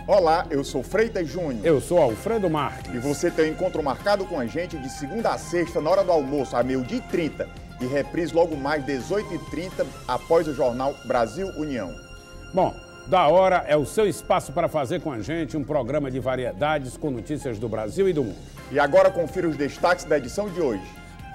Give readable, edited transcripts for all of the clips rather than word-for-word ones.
Olá, eu sou Freitas Júnior. Eu sou Alfredo Marques. E você tem um encontro marcado com a gente de segunda a sexta, na hora do almoço, a meio-dia e 30. E reprise logo mais 18h30, após o jornal Brasil União. Bom, da hora é o seu espaço para fazer com a gente um programa de variedades com notícias do Brasil e do mundo. E agora confira os destaques da edição de hoje.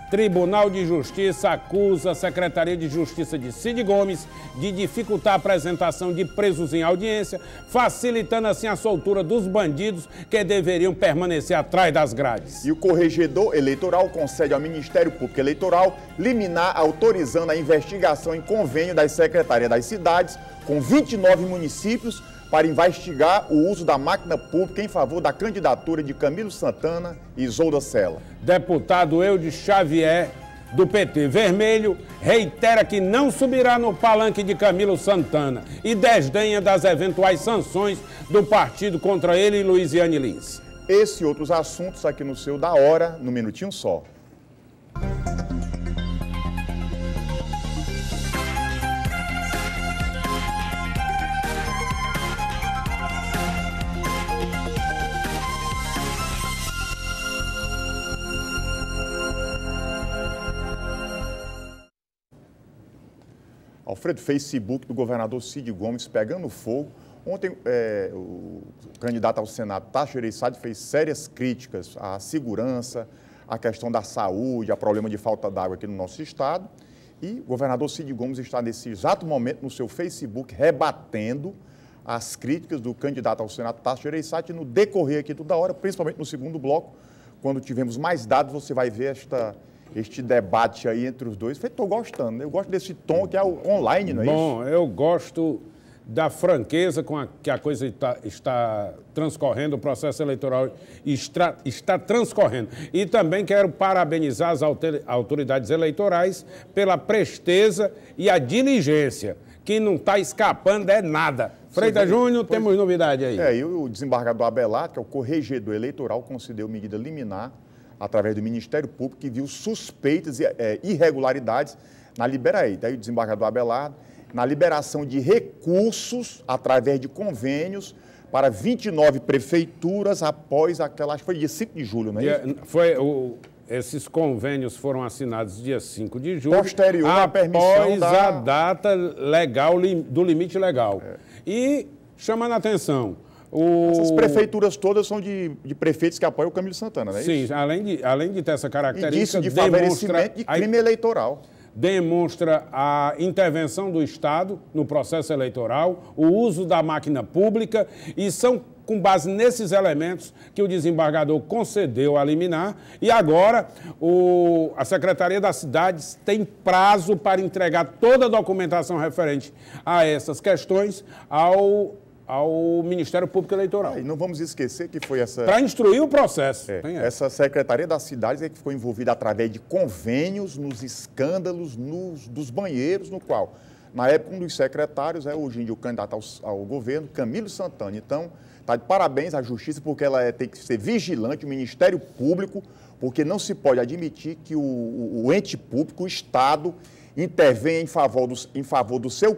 Tribunal de Justiça acusa a Secretaria de Justiça de Cid Gomes de dificultar a apresentação de presos em audiência, facilitando assim a soltura dos bandidos que deveriam permanecer atrás das grades. E o Corregedor Eleitoral concede ao Ministério Público Eleitoral liminar autorizando a investigação em convênio das secretarias das cidades com 29 municípios para investigar o uso da máquina pública em favor da candidatura de Camilo Santana e Isolda Sela. Deputado Eudes Xavier, do PT Vermelho, reitera que não subirá no palanque de Camilo Santana e desdenha das eventuais sanções do partido contra ele e Luiziane Lins. Esse e outros assuntos aqui no seu Da Hora, no Minutinho Só. Alfredo, Facebook do governador Cid Gomes pegando fogo. Ontem, o candidato ao Senado, Tasso Gereissati, fez sérias críticas à segurança, à questão da saúde, a problema de falta d'água aqui no nosso estado. E o governador Cid Gomes está, nesse exato momento, no seu Facebook, rebatendo as críticas do candidato ao Senado, Tasso Gereissati, no decorrer aqui do Da Hora, principalmente no segundo bloco. Quando tivermos mais dados, você vai ver este debate aí entre os dois. Estou gostando, né? Eu gosto desse tom que é online, não é isso? Bom, eu gosto da franqueza com que a coisa está transcorrendo, o processo eleitoral está transcorrendo. E também quero parabenizar as autoridades eleitorais pela presteza e a diligência, que não está escapando é nada. Freitas Júnior, temos novidade aí. E o desembargador Abelardo, que é o corregedor eleitoral, concedeu medida liminar através do Ministério Público, que viu suspeitas e irregularidades na liberação. Daí o desembargador Abelardo, na liberação de recursos através de convênios para 29 prefeituras após aquela, acho que foi dia 5 de julho, não é isso? Esses convênios foram assinados dia 5 de julho, posterior à permissão após a data legal, do limite legal. E, chamando a atenção, essas prefeituras todas são de prefeitos que apoiam o Camilo Santana, não é isso? Sim, além de ter essa característica, e disso de favorecimento de crime eleitoral. Demonstra a intervenção do Estado no processo eleitoral, o uso da máquina pública, e são com base nesses elementos que o desembargador concedeu a liminar, e agora a Secretaria das Cidades tem prazo para entregar toda a documentação referente a essas questões ao Ministério Público Eleitoral. E não vamos esquecer que foi essa... Para instruir o processo. Essa Secretaria das Cidades é que ficou envolvida através de convênios nos escândalos dos banheiros, no qual, na época, um dos secretários é hoje em dia o candidato ao governo, Camilo Santana. Então, está de parabéns à Justiça, porque ela tem que ser vigilante, o Ministério Público, porque não se pode admitir que o ente público, o Estado, intervenha em favor do seu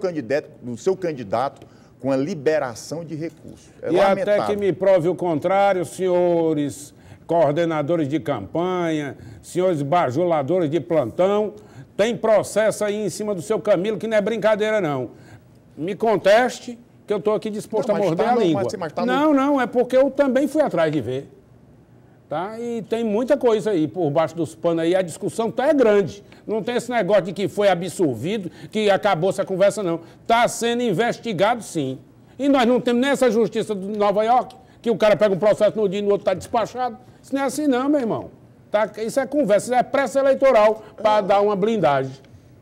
candidato com a liberação de recursos. E lamentável. Até que me prove o contrário, senhores coordenadores de campanha, senhores bajuladores de plantão, tem processo aí em cima do seu Camilo, que não é brincadeira, não. Me conteste, que eu estou aqui disposto a morder a língua. Não, é porque eu também fui atrás de ver. Tá? E tem muita coisa aí por baixo dos panos aí, a discussão tá grande. Não tem esse negócio de que foi absolvido, que acabou essa conversa, não. Está sendo investigado, sim. E nós não temos nem essa justiça de Nova York, que o cara pega um processo no dia e no outro está despachado. Isso não é assim não, meu irmão. Tá? Isso é conversa, isso é pressa eleitoral para dar uma blindagem.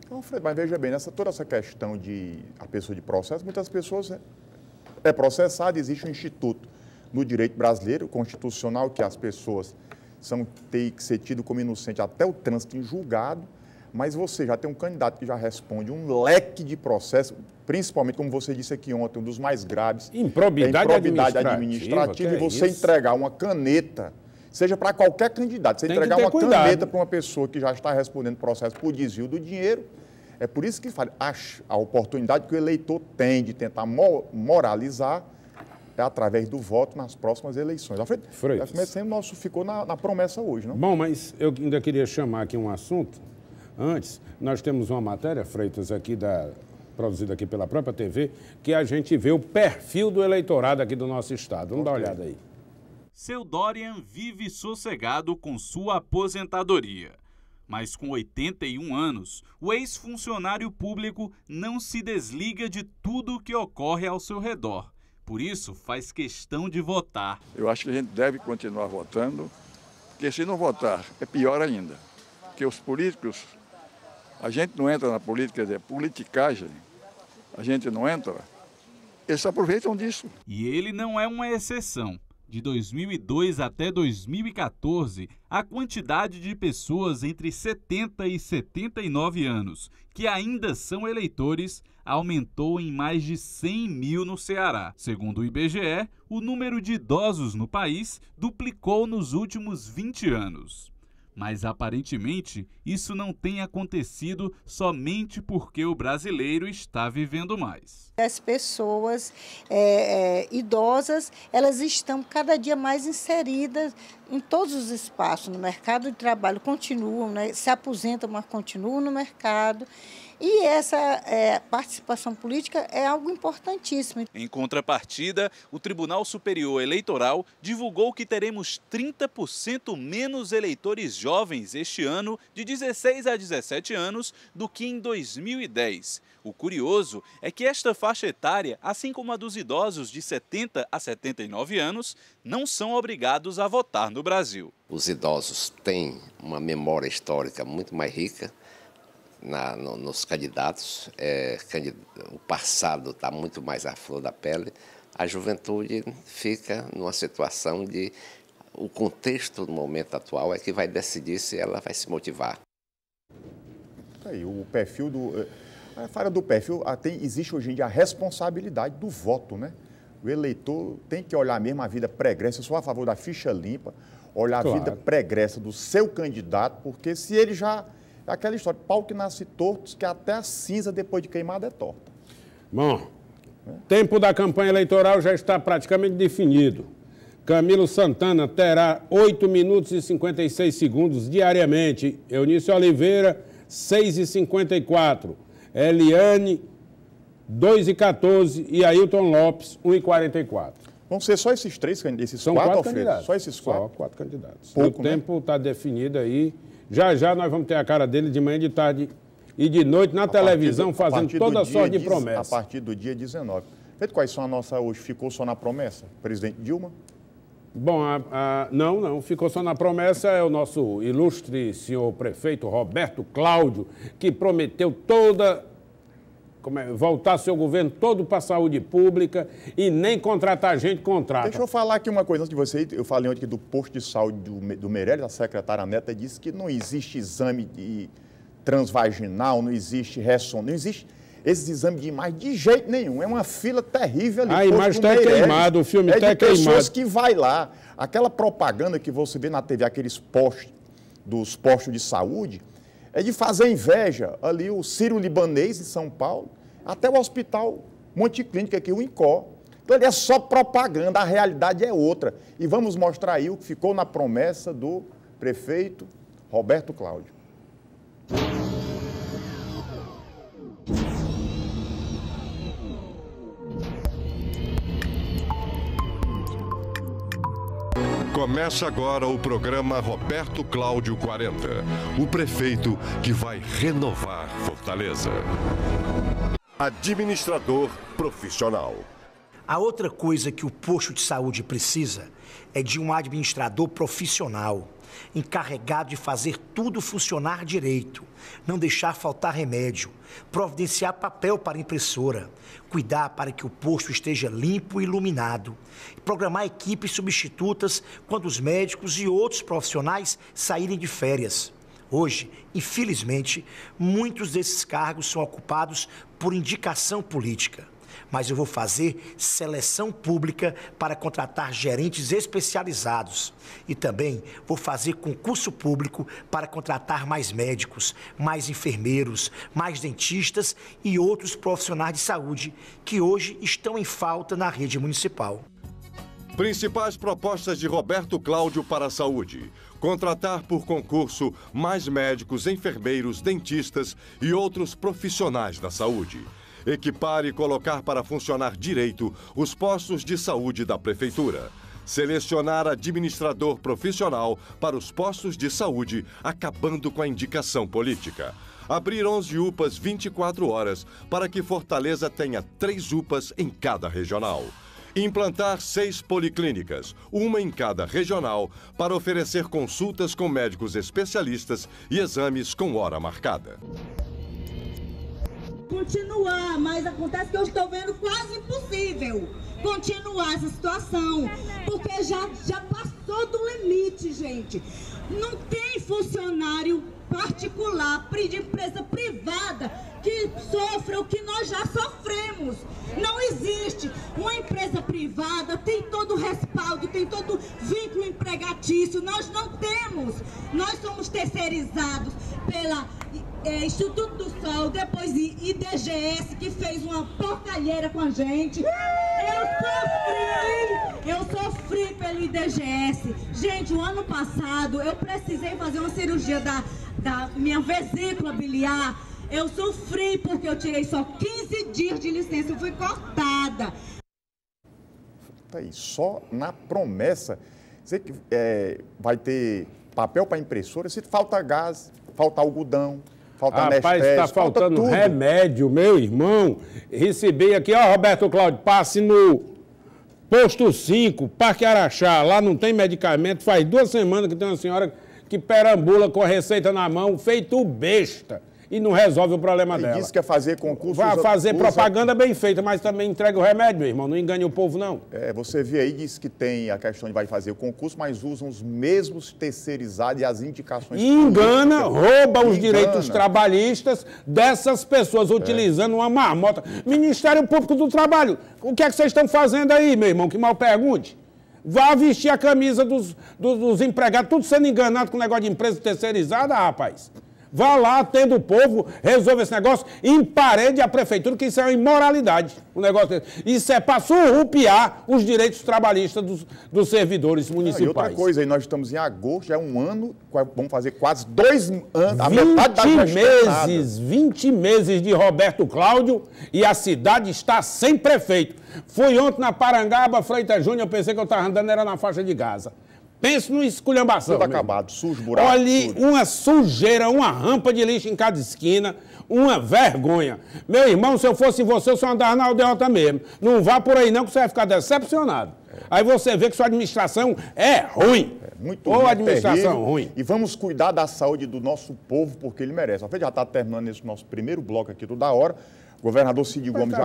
Então, Fred, mas veja bem, toda essa questão de a pessoa de processo, muitas pessoas é processada, existe um instituto no direito brasileiro, constitucional, que as pessoas têm que ser tidas como inocentes até o trânsito em julgado, mas você já tem um candidato que já responde um leque de processos, principalmente, como você disse aqui ontem, um dos mais graves. Improbidade administrativa e você entregar uma caneta, seja para qualquer candidato, você entregar uma caneta para uma pessoa que já está respondendo processo por desvio do dinheiro, é por isso que a oportunidade que o eleitor tem de tentar moralizar é através do voto nas próximas eleições. Freitas. Sempre nosso ficou na promessa hoje, não? Bom, mas eu ainda queria chamar aqui um assunto. Antes, nós temos uma matéria, Freitas, aqui produzida aqui pela própria TV, que a gente vê o perfil do eleitorado aqui do nosso estado. Vamos dar uma olhada aí. Seu Dorian vive sossegado com sua aposentadoria. Mas com 81 anos, o ex-funcionário público não se desliga de tudo o que ocorre ao seu redor. Por isso, faz questão de votar. Eu acho que a gente deve continuar votando, porque se não votar, é pior ainda. Porque os políticos, a gente não entra na política, quer dizer, politicagem, a gente não entra, eles se aproveitam disso. E ele não é uma exceção. De 2002 até 2014, a quantidade de pessoas entre 70 e 79 anos que ainda são eleitores aumentou em mais de 100 mil no Ceará. Segundo o IBGE, o número de idosos no país duplicou nos últimos 20 anos. Mas, aparentemente, isso não tem acontecido somente porque o brasileiro está vivendo mais. As pessoas idosas, elas estão cada dia mais inseridas em todos os espaços, no mercado de trabalho, continuam, né, se aposentam, mas continuam no mercado. E essa participação política é algo importantíssimo. Em contrapartida, o Tribunal Superior Eleitoral divulgou que teremos 30% menos eleitores jovens este ano, de 16 a 17 anos, do que em 2010. O curioso é que esta faixa etária, assim como a dos idosos de 70 a 79 anos, não são obrigados a votar no Brasil. Os idosos têm uma memória histórica muito mais rica nos candidatos, o passado está muito mais à flor da pele, a juventude fica numa situação de... O contexto no momento atual é que vai decidir se ela vai se motivar. Aí, o perfil a falha do perfil, existe hoje em dia a responsabilidade do voto, né? O eleitor tem que olhar mesmo a vida pregressa, eu sou a favor da ficha limpa, olhar a vida pregressa do seu candidato, porque se ele já... Aquela história, pau que nasce torto, que até a cinza depois de queimada é torta. Bom, tempo da campanha eleitoral já está praticamente definido. Camilo Santana terá 8 minutos e 56 segundos diariamente. Eunício Oliveira, 6h54. Eliane, 2h14. E Ailton Lopes, 1h44. Vão ser só esses três, São quatro candidatos. Só esses quatro? Só 4 candidatos. Pouco, o tempo está definido aí. Já nós vamos ter a cara dele de manhã, de tarde e de noite na televisão, fazendo toda sorte de promessas. A partir do dia 19. Quais são a nossa hoje? Ficou só na promessa? Presidente Dilma? Bom, não, ficou só na promessa, é o nosso ilustre senhor prefeito Roberto Cláudio, que prometeu voltar seu governo todo para a saúde pública e nem contratar gente contrata. Deixa eu falar aqui uma coisa antes de você. Eu falei ontem do posto de saúde do Meirelles, a secretária Neta disse que não existe exame transvaginal, não existe ressonância, não existe esses exames de imagem de jeito nenhum. É uma fila terrível ali. A imagem está queimada, o filme está queimado. Pessoas que vai lá. Aquela propaganda que você vê na TV, aqueles dos postos de saúde, é de fazer inveja. Ali o Sírio-Libanês, em São Paulo, até o Hospital Monte-Clínica aqui, o INCOR. Então, ali é só propaganda, a realidade é outra. E vamos mostrar aí o que ficou na promessa do prefeito Roberto Cláudio. Começa agora o programa Roberto Cláudio 40, o prefeito que vai renovar Fortaleza. Administrador profissional. A outra coisa que o posto de saúde precisa é de um administrador profissional, encarregado de fazer tudo funcionar direito, não deixar faltar remédio, providenciar papel para impressora, cuidar para que o posto esteja limpo e iluminado, programar equipes substitutas quando os médicos e outros profissionais saírem de férias. Hoje, infelizmente, muitos desses cargos são ocupados por indicação política. Mas eu vou fazer seleção pública para contratar gerentes especializados. E também vou fazer concurso público para contratar mais médicos, mais enfermeiros, mais dentistas e outros profissionais de saúde que hoje estão em falta na rede municipal. Principais propostas de Roberto Cláudio para a saúde: contratar por concurso mais médicos, enfermeiros, dentistas e outros profissionais da saúde. Equipar e colocar para funcionar direito os postos de saúde da Prefeitura. Selecionar administrador profissional para os postos de saúde, acabando com a indicação política. Abrir 11 UPAs 24 horas para que Fortaleza tenha 3 UPAs em cada regional. Implantar 6 policlínicas, uma em cada regional, para oferecer consultas com médicos especialistas e exames com hora marcada. Continuar, mas acontece que eu estou vendo quase impossível continuar essa situação, porque já passou do limite, gente. Não tem funcionário particular, de empresa privada, que sofra o que nós já sofremos. Não existe. Uma empresa privada tem todo o respaldo, tem todo o vínculo empregatício. Nós não temos. Nós somos terceirizados pela Instituto do Sol, depois IDGS, que fez uma porcalheira com a gente. Eu sofri pelo IDGS. Gente, o ano passado eu precisei fazer uma cirurgia da minha vesícula biliar. Eu sofri porque eu tirei só 15 dias de licença, eu fui cortada. Tá aí, só na promessa. Você que vai ter papel para impressora, se falta gás, falta algodão, falta Rapaz, está faltando remédio, meu irmão. Recebi aqui, ó, Roberto Cláudio, passe no Posto 5, Parque Araxá. Lá não tem medicamento, faz 2 semanas que tem uma senhora que perambula com a receita na mão, feito besta, e não resolve o problema dela. Disse que ia fazer concurso... Vai fazer propaganda bem feita, mas também entrega o remédio, meu irmão, não engane o povo, não. Você vê aí, diz que tem a questão de vai fazer o concurso, mas usam os mesmos terceirizados e as indicações... Engana, rouba os direitos trabalhistas dessas pessoas, utilizando uma marmota. Ministério Público do Trabalho, o que é que vocês estão fazendo aí, meu irmão, que mal pergunte? Vá vestir a camisa dos empregados, tudo sendo enganado com o negócio de empresa terceirizada, rapaz. Vá lá, atenda o povo, resolva esse negócio, emparede a prefeitura, que isso é uma imoralidade. O negócio desse. Isso é para surrupiar os direitos trabalhistas dos servidores municipais. E outra coisa, aí nós estamos em agosto, já é um ano, vamos fazer quase 2 anos, a metade da 20 meses de Roberto Cláudio e a cidade está sem prefeito. Fui ontem na Parangaba, Freitas Júnior, eu pensei que eu estava andando, era na faixa de Gaza. Pense no esculhambação. Tudo acabado, sujo, buraco. Olha, uma sujeira, uma rampa de lixo em cada esquina, uma vergonha. Meu irmão, se eu fosse você, eu só andava na aldeota mesmo. Não vá por aí não, que você vai ficar decepcionado. Aí você vê que sua administração é ruim. Muito ruim, administração ruim. E vamos cuidar da saúde do nosso povo, porque ele merece. A gente já está terminando esse nosso primeiro bloco aqui do Da Hora. O governador Cid Gomes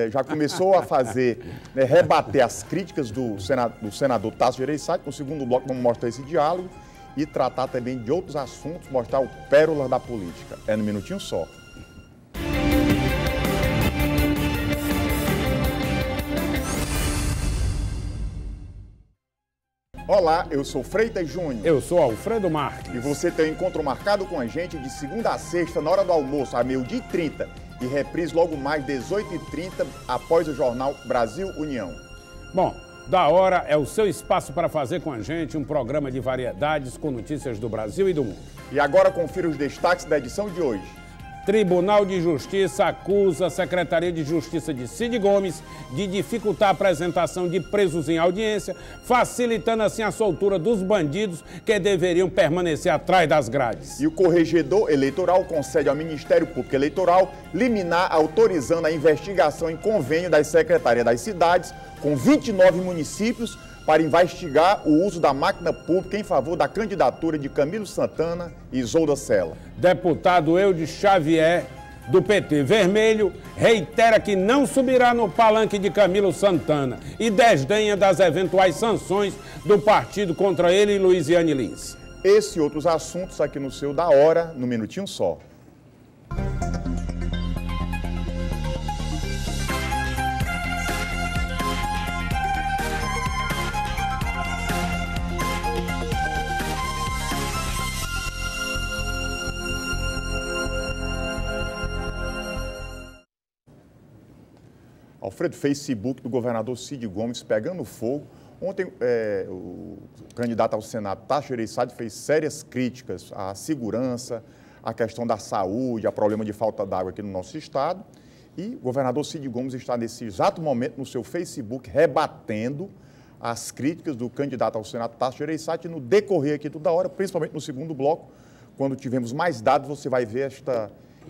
já começou a fazer, rebater as críticas do senador Tasso Gereissati. No segundo bloco vamos mostrar esse diálogo e tratar também de outros assuntos, mostrar o pérola da política. É no minutinho só. Olá, eu sou Freitas Júnior. Eu sou Alfredo Marques. E você tem um encontro marcado com a gente de segunda a sexta, na hora do almoço, a 12h30. E reprise logo mais 18h30, após o jornal Brasil União. Bom, Da Hora é o seu espaço para fazer com a gente um programa de variedades com notícias do Brasil e do mundo. E agora confira os destaques da edição de hoje. Tribunal de Justiça acusa a Secretaria de Justiça de Cid Gomes de dificultar a apresentação de presos em audiência, facilitando assim a soltura dos bandidos que deveriam permanecer atrás das grades. E o Corregedor Eleitoral concede ao Ministério Público Eleitoral liminar autorizando a investigação em convênio das secretarias das cidades com 29 municípios para investigar o uso da máquina pública em favor da candidatura de Camilo Santana e Isolda Sela. Deputado Eudes Xavier, do PT Vermelho, reitera que não subirá no palanque de Camilo Santana e desdenha das eventuais sanções do partido contra ele e Luiziane Lins. Esse e outros assuntos aqui no seu Da Hora, no Minutinho Só. Alfredo, Facebook do governador Cid Gomes pegando fogo. Ontem, o candidato ao Senado, Tasso Gereissati, fez sérias críticas à segurança, à questão da saúde, a problema de falta d'água aqui no nosso estado. E o governador Cid Gomes está, nesse exato momento, no seu Facebook, rebatendo as críticas do candidato ao Senado, Tasso Gereissati. No decorrer aqui toda hora, principalmente no segundo bloco, quando tivermos mais dados, você vai ver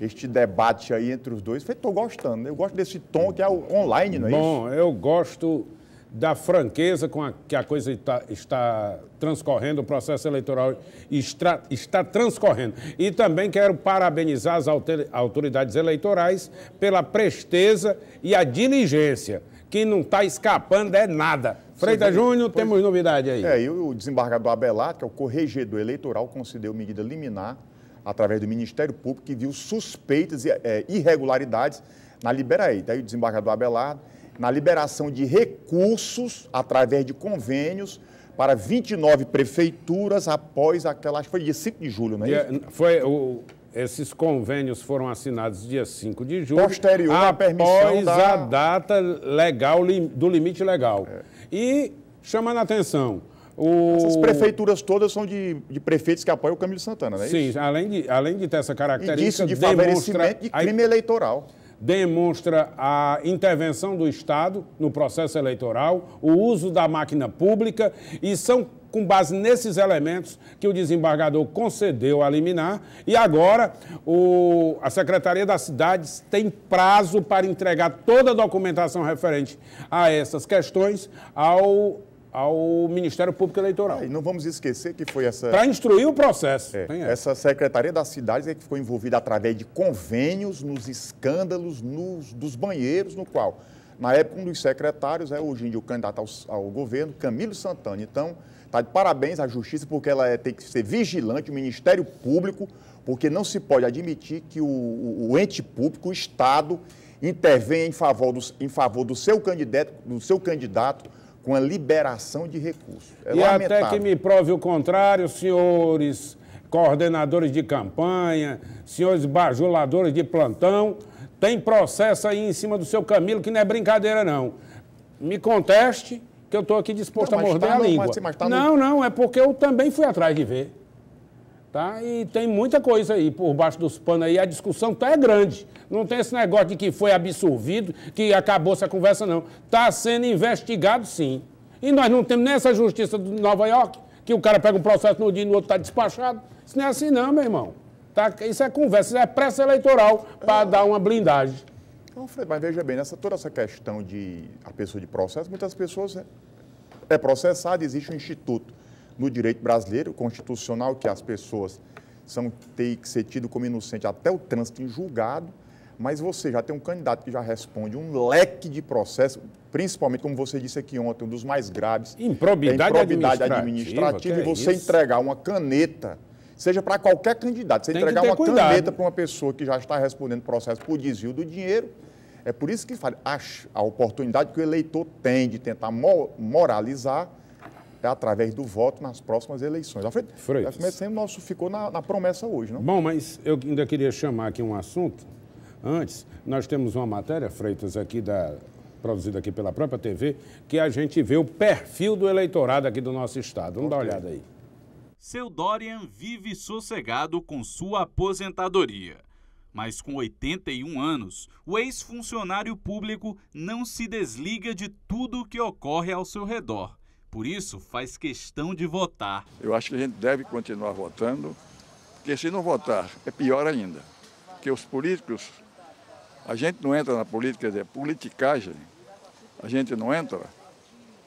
este debate aí entre os dois. Estou gostando, né? Eu gosto desse tom que é online, não é isso? Bom, eu gosto da franqueza com que a coisa está transcorrendo, o processo eleitoral está transcorrendo. E também quero parabenizar as autoridades eleitorais pela presteza e a diligência, que não está escapando de nada. Freitas Júnior, temos novidade aí. E o desembargador Abelardo, que é o corregedor eleitoral, concedeu medida liminar através do Ministério Público, que viu suspeitas e irregularidades na liberação. Daí o desembargador Abelardo, na liberação de recursos através de convênios para 29 prefeituras após aquela, acho que foi dia 5 de julho, não é isso? Esses convênios foram assinados dia 5 de julho, posterior à permissão a data legal, do limite legal. E, chamando a atenção, essas prefeituras todas são de prefeitos que apoiam o Camilo Santana, não é isso? Sim, além de ter essa característica, e disso de favorecimento de crime eleitoral. Demonstra a intervenção do Estado no processo eleitoral, o uso da máquina pública, e são com base nesses elementos que o desembargador concedeu a liminar. E agora a Secretaria das Cidades tem prazo para entregar toda a documentação referente a essas questões ao Ministério Público Eleitoral. E não vamos esquecer que foi essa... Para instruir o processo. Essa Secretaria das Cidades é que ficou envolvida através de convênios nos escândalos dos banheiros, no qual, na época, um dos secretários é hoje em dia o candidato ao governo, Camilo Santana. Então, está de parabéns à Justiça, porque ela tem que ser vigilante, o Ministério Público, porque não se pode admitir que o ente público, o Estado, intervenha em favor do seu candidato com a liberação de recursos. E lamentável. Até que me prove o contrário, senhores coordenadores de campanha, senhores bajuladores de plantão, tem processo aí em cima do seu Camilo, que não é brincadeira, não. Me conteste, que eu estou aqui disposto a morder a língua. Não, é porque eu também fui atrás de ver. Tá? E tem muita coisa aí por baixo dos panos aí, a discussão é grande. Não tem esse negócio de que foi absolvido, que acabou essa conversa, não. Está sendo investigado, sim. E nós não temos nem essa justiça de Nova York, que o cara pega um processo no dia e no outro está despachado. Isso não é assim não, meu irmão. Tá? Isso é conversa, isso é pressa eleitoral para dar uma blindagem. Então, Fred, mas veja bem, toda essa questão de a pessoa de processo, muitas pessoas é processada, existe um instituto no direito brasileiro, constitucional, que as pessoas têm que ser tidas como inocente até o trânsito em julgado, mas você já tem um candidato que já responde um leque de processos, principalmente, como você disse aqui ontem, um dos mais graves. Improbidade administrativa, e você entregar uma caneta, seja para qualquer candidato, você entregar uma caneta para uma pessoa que já está respondendo processo por desvio do dinheiro, é por isso que a oportunidade que o eleitor tem de tentar moralizar é através do voto nas próximas eleições. Freitas, o nosso ficou na promessa hoje, não? Bom, mas eu ainda queria chamar aqui um assunto. Antes, nós temos uma matéria, Freitas, aqui produzida aqui pela própria TV, que a gente vê o perfil do eleitorado aqui do nosso estado. Vamos dar uma olhada aí. Seu Dorian vive sossegado com sua aposentadoria. Mas com 81 anos, o ex-funcionário público não se desliga de tudo o que ocorre ao seu redor. Por isso, faz questão de votar. Eu acho que a gente deve continuar votando, porque se não votar, é pior ainda. Porque os políticos, a gente não entra na política, quer dizer, politicagem, a gente não entra,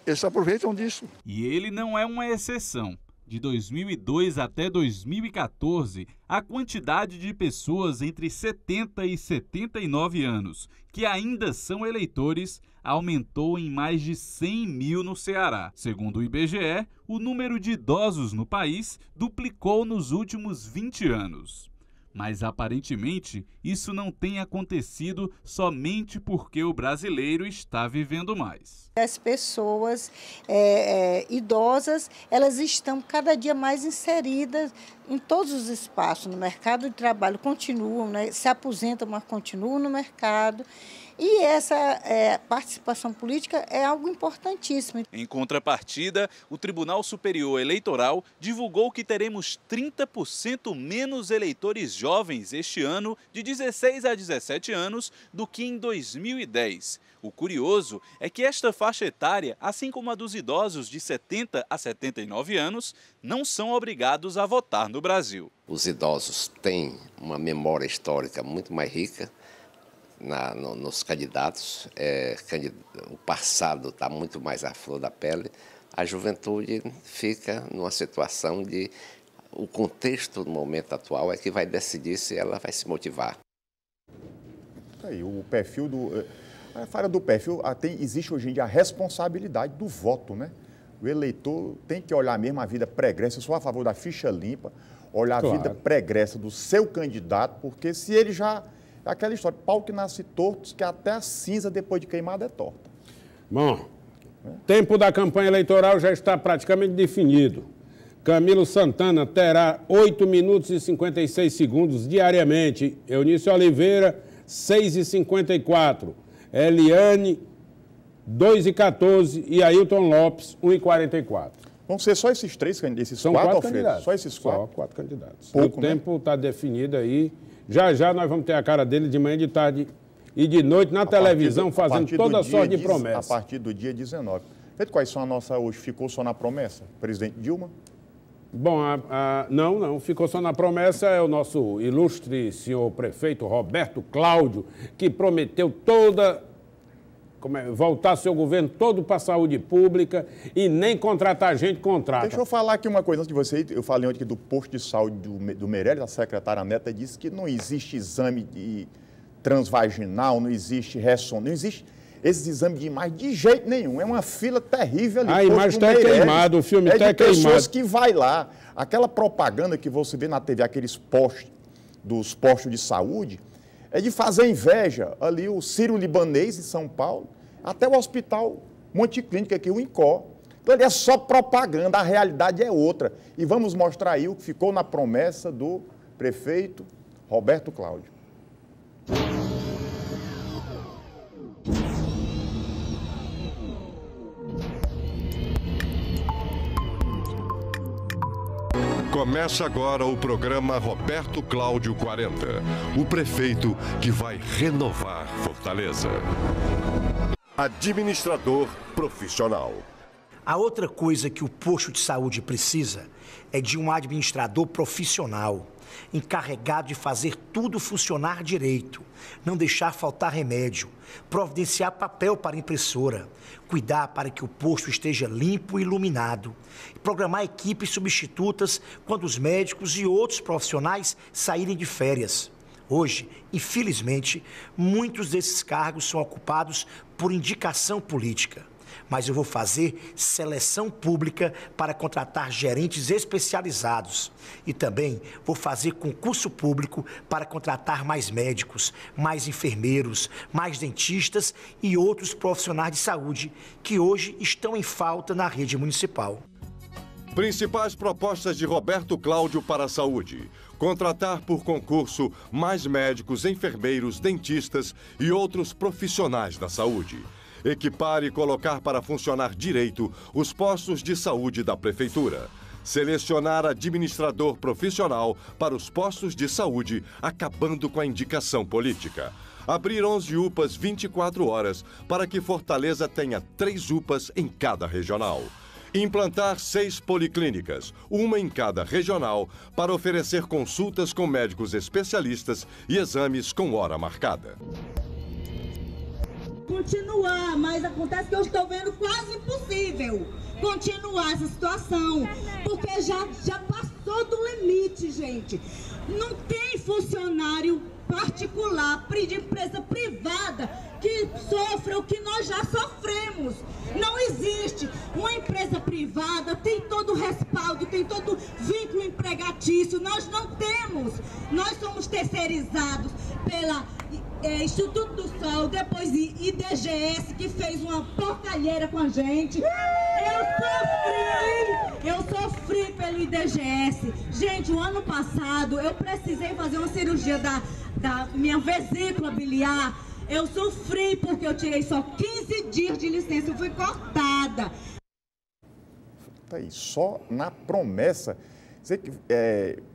eles se aproveitam disso. E ele não é uma exceção. De 2002 até 2014, a quantidade de pessoas entre 70 e 79 anos que ainda são eleitores aumentou em mais de 100 mil no Ceará. Segundo o IBGE, o número de idosos no país duplicou nos últimos 20 anos. Mas, aparentemente, isso não tem acontecido somente porque o brasileiro está vivendo mais. As pessoas idosas, elas estão cada dia mais inseridas em todos os espaços, no mercado de trabalho, continuam, né, se aposentam, mas continuam no mercado. E essa participação política é algo importantíssimo. Em contrapartida, o Tribunal Superior Eleitoral divulgou que teremos 30% menos eleitores jovens este ano, de 16 a 17 anos, do que em 2010. O curioso é que esta faixa etária, assim como a dos idosos de 70 a 79 anos, não são obrigados a votar no Brasil. Os idosos têm uma memória histórica muito mais rica nos candidatos, o passado está muito mais à flor da pele, a juventude fica numa situação de... O contexto no momento atual é que vai decidir se ela vai se motivar. Aí, o perfil do... A falha do perfil, existe hoje em dia a responsabilidade do voto, né? O eleitor tem que olhar mesmo a vida pregressa, eu sou a favor da ficha limpa, olhar a vida pregressa do seu candidato, porque se ele já... Aquela história, pau que nasce torto, que até a cinza depois de queimada é torta. Bom, tempo da campanha eleitoral já está praticamente definido. Camilo Santana terá 8 minutos e 56 segundos diariamente. Eunice Oliveira, 6h54. Eliane, 2h14. E Ailton Lopes, 1h44. Vão ser só esses três candidatos? São quatro candidatos. Só esses quatro? Só 4 candidatos. Pouco, o tempo está definido aí. Já nós vamos ter a cara dele de manhã, de tarde e de noite na televisão, fazendo toda sorte de promessas. A partir do dia 19. Quais são a nossa hoje? Ficou só na promessa? Presidente Dilma? Bom, não, ficou só na promessa, é o nosso ilustre senhor prefeito Roberto Cláudio, que prometeu voltar seu governo todo para a saúde pública e nem contratar gente contrata. Deixa eu falar aqui uma coisa antes de você ir. Eu falei ontem do posto de saúde do Meirelles, a secretária Neta disse que não existe exame transvaginal, não existe ressonância, não existe esses exames de imagem de jeito nenhum. É uma fila terrível ali. A imagem está queimada, o filme está queimado. É de pessoas que vai lá. Aquela propaganda que você vê na TV, aqueles postos, dos postos de saúde, é de fazer inveja. Ali o Sírio-Libanês em São Paulo, até o Hospital Monte-Clínico aqui, o INCOR. Então ali é só propaganda, a realidade é outra. E vamos mostrar aí o que ficou na promessa do prefeito Roberto Cláudio. Começa agora o programa Roberto Cláudio 40, o prefeito que vai renovar Fortaleza. Administrador profissional. A outra coisa que o posto de saúde precisa é de um administrador profissional, encarregado de fazer tudo funcionar direito, não deixar faltar remédio, providenciar papel para impressora, cuidar para que o posto esteja limpo e iluminado, programar equipes substitutas quando os médicos e outros profissionais saírem de férias. Hoje, infelizmente, muitos desses cargos são ocupados por indicação política. Mas eu vou fazer seleção pública para contratar gerentes especializados. E também vou fazer concurso público para contratar mais médicos, mais enfermeiros, mais dentistas e outros profissionais de saúde que hoje estão em falta na rede municipal. Principais propostas de Roberto Cláudio para a saúde. Contratar por concurso mais médicos, enfermeiros, dentistas e outros profissionais da saúde. Equipar e colocar para funcionar direito os postos de saúde da Prefeitura. Selecionar administrador profissional para os postos de saúde, acabando com a indicação política. Abrir 11 UPAs 24 horas para que Fortaleza tenha 3 UPAs em cada regional. Implantar 6 policlínicas, uma em cada regional, para oferecer consultas com médicos especialistas e exames com hora marcada. Continuar, mas acontece que eu estou vendo quase impossível continuar essa situação, porque já passou do limite, gente. Não tem funcionário particular, de empresa privada, que sofra o que nós já sofremos. Não existe. Uma empresa privada tem todo o respaldo, tem todo o vínculo empregatício. Nós não temos. Nós somos terceirizados pela Instituto do Sol, depois IDGS, que fez uma porcalheira com a gente. Eu sofri pelo IDGS. Gente, o ano passado eu precisei fazer uma cirurgia da minha vesícula biliar. Eu sofri porque eu tirei só 15 dias de licença, eu fui cortada. Tá aí, só na promessa. Você que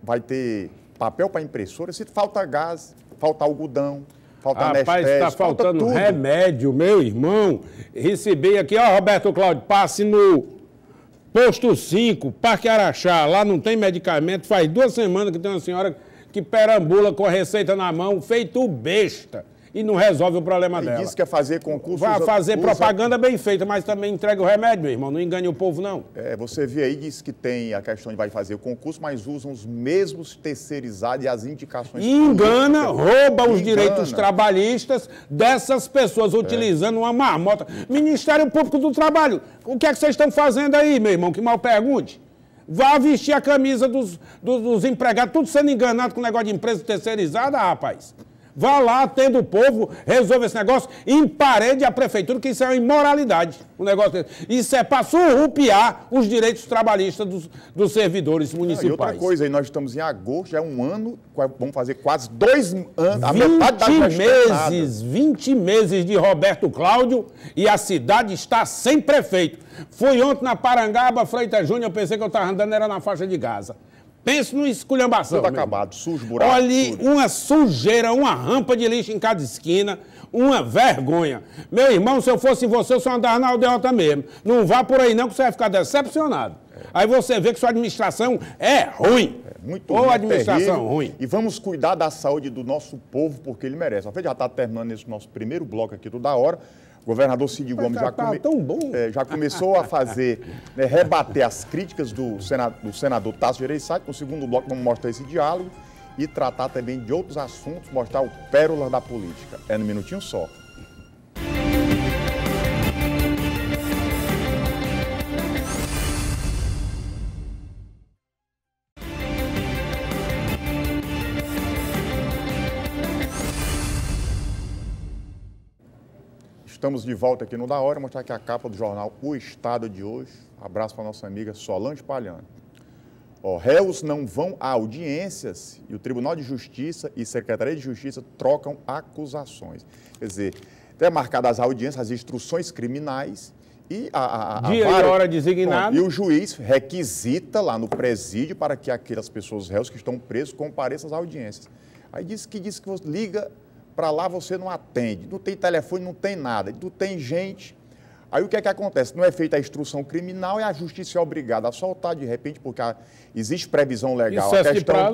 vai ter papel para impressora, se falta gás, falta algodão, falta anestésico, rapaz, está faltando tudo. Remédio, meu irmão. Recebi aqui, ó, Roberto Cláudio, passe no Posto 5, Parque Araxá, lá não tem medicamento, faz 2 semanas que tem uma senhora que perambula com a receita na mão, feito besta, e não resolve o problema dela. Disse que quer fazer concurso... Vai fazer propaganda bem feita, mas também entrega o remédio, meu irmão, não engane o povo, não. Você vê aí, diz que tem a questão de vai fazer o concurso, mas usam os mesmos terceirizados e as indicações... Engana, rouba os direitos trabalhistas dessas pessoas, utilizando uma marmota. Ministério Público do Trabalho, o que é que vocês estão fazendo aí, meu irmão, que mal pergunte? Vá vestir a camisa dos empregados, tudo sendo enganado com o negócio de empresa terceirizada, rapaz. Vá lá, atenda o povo, resolva esse negócio, emparede a prefeitura, que isso é uma imoralidade. O negócio desse. Isso é para surrupiar os direitos trabalhistas dos servidores municipais. E outra coisa, aí nós estamos em agosto, já é um ano, vamos fazer quase 2 anos, a metade da gestão. 20 meses de Roberto Cláudio e a cidade está sem prefeito. Fui ontem na Parangaba, Freitas Júnior, eu pensei que eu estava andando, era na faixa de Gaza. Pense no esculhambação. Tudo acabado, sujo, buraco. Olha, uma sujeira, uma rampa de lixo em cada esquina, uma vergonha. Meu irmão, se eu fosse você, eu só andava na aldeota mesmo. Não vá por aí não, que você vai ficar decepcionado. Aí você vê que sua administração é ruim. Muito ruim. Ou administração terrível. ruim. E vamos cuidar da saúde do nosso povo, porque ele merece. A gente já está terminando esse nosso primeiro bloco aqui do Da Hora. O governador Cid Gomes já começou a fazer, rebater as críticas do senador Tasso Gereissati. No segundo bloco vamos mostrar esse diálogo e tratar também de outros assuntos, mostrar o pérola da política. É no minutinho só. Estamos de volta aqui no Da Hora, mostrar aqui a capa do jornal O Estado de hoje. Abraço para a nossa amiga Solange Palhano. Réus não vão a audiências e o Tribunal de Justiça e Secretaria de Justiça trocam acusações. Quer dizer, até marcadas as audiências, as instruções criminais e dia e hora designada. E o juiz requisita lá no presídio para que aquelas pessoas réus que estão presos compareçam às audiências. Aí diz que você liga para lá, você não atende, não tem telefone, não tem nada, não tem gente. Aí o que é que acontece? Não é feita a instrução criminal e a justiça é obrigada a soltar de repente, porque existe previsão legal,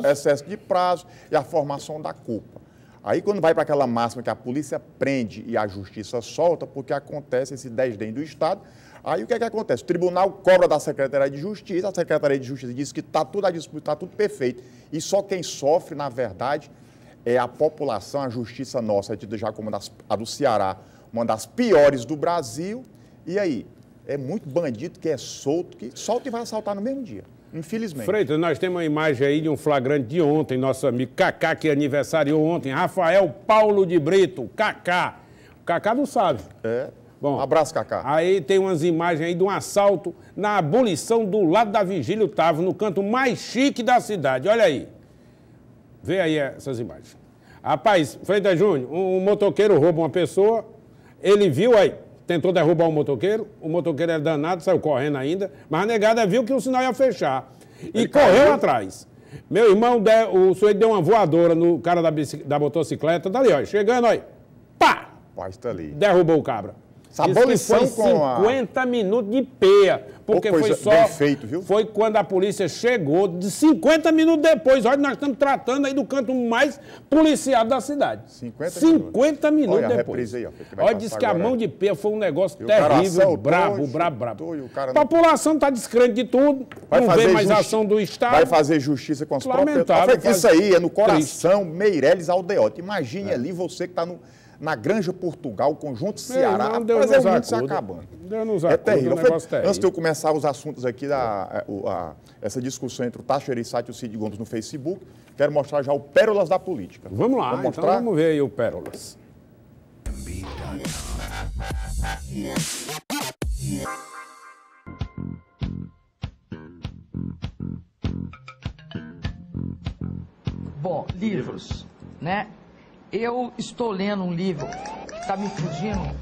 excesso de prazo e a formação da culpa. Aí quando vai para aquela máxima que a polícia prende e a justiça solta, porque acontece esse desdém do Estado, aí o que é que acontece? O tribunal cobra da Secretaria de Justiça, a Secretaria de Justiça diz que está tudo a disputar, está tudo perfeito. E só quem sofre, na verdade, é a população. A justiça nossa é tida já como a do Ceará, uma das piores do Brasil. E aí, é muito bandido que é solto, que solta e vai assaltar no mesmo dia, infelizmente. Freitas, nós temos uma imagem aí de um flagrante de ontem, nosso amigo Cacá, que aniversariou ontem, Rafael Paulo de Brito, Cacá. O Cacá não sabe. Bom, um abraço, Cacá. Aí tem umas imagens aí de um assalto na abolição do lado da Vigílio Távora, no canto mais chique da cidade. Olha aí. Vê aí essas imagens. Rapaz, Freitas Júnior, um motoqueiro rouba uma pessoa, ele viu aí, tentou derrubar o motoqueiro é danado, saiu correndo ainda, mas a negada viu que o sinal ia fechar e correu atrás. Meu irmão, o sujeito deu uma voadora no cara da motocicleta, tá ali, ó, chegando aí, pá! Tá ali. Derrubou o cabra. Essa abolição foi 50 minutos de peia, porque foi só... Bem feito, viu? Foi quando a polícia chegou, de 50 minutos depois. Olha, nós estamos tratando aí do canto mais policiado da cidade. 50 minutos depois. Aí, olha, diz que a mão de peia foi um negócio terrível, brabo. A população está descrente de tudo, não vê mais ação do Estado. Vai fazer justiça com as próprias... Isso aí é no coração, Meireles Aldeota. Imagine ali você que está na Granja Portugal, Conjunto Ceará, mas é muito se acabando. É terrível. Antes de eu começar os assuntos aqui, essa discussão entre o Tasso Gereissati e o Cid Gomes no Facebook, quero mostrar já o Pérolas da Política. Vamos lá, então vamos ver aí o Pérolas. Bom, livros, né? Eu estou lendo um livro tá me fugindo.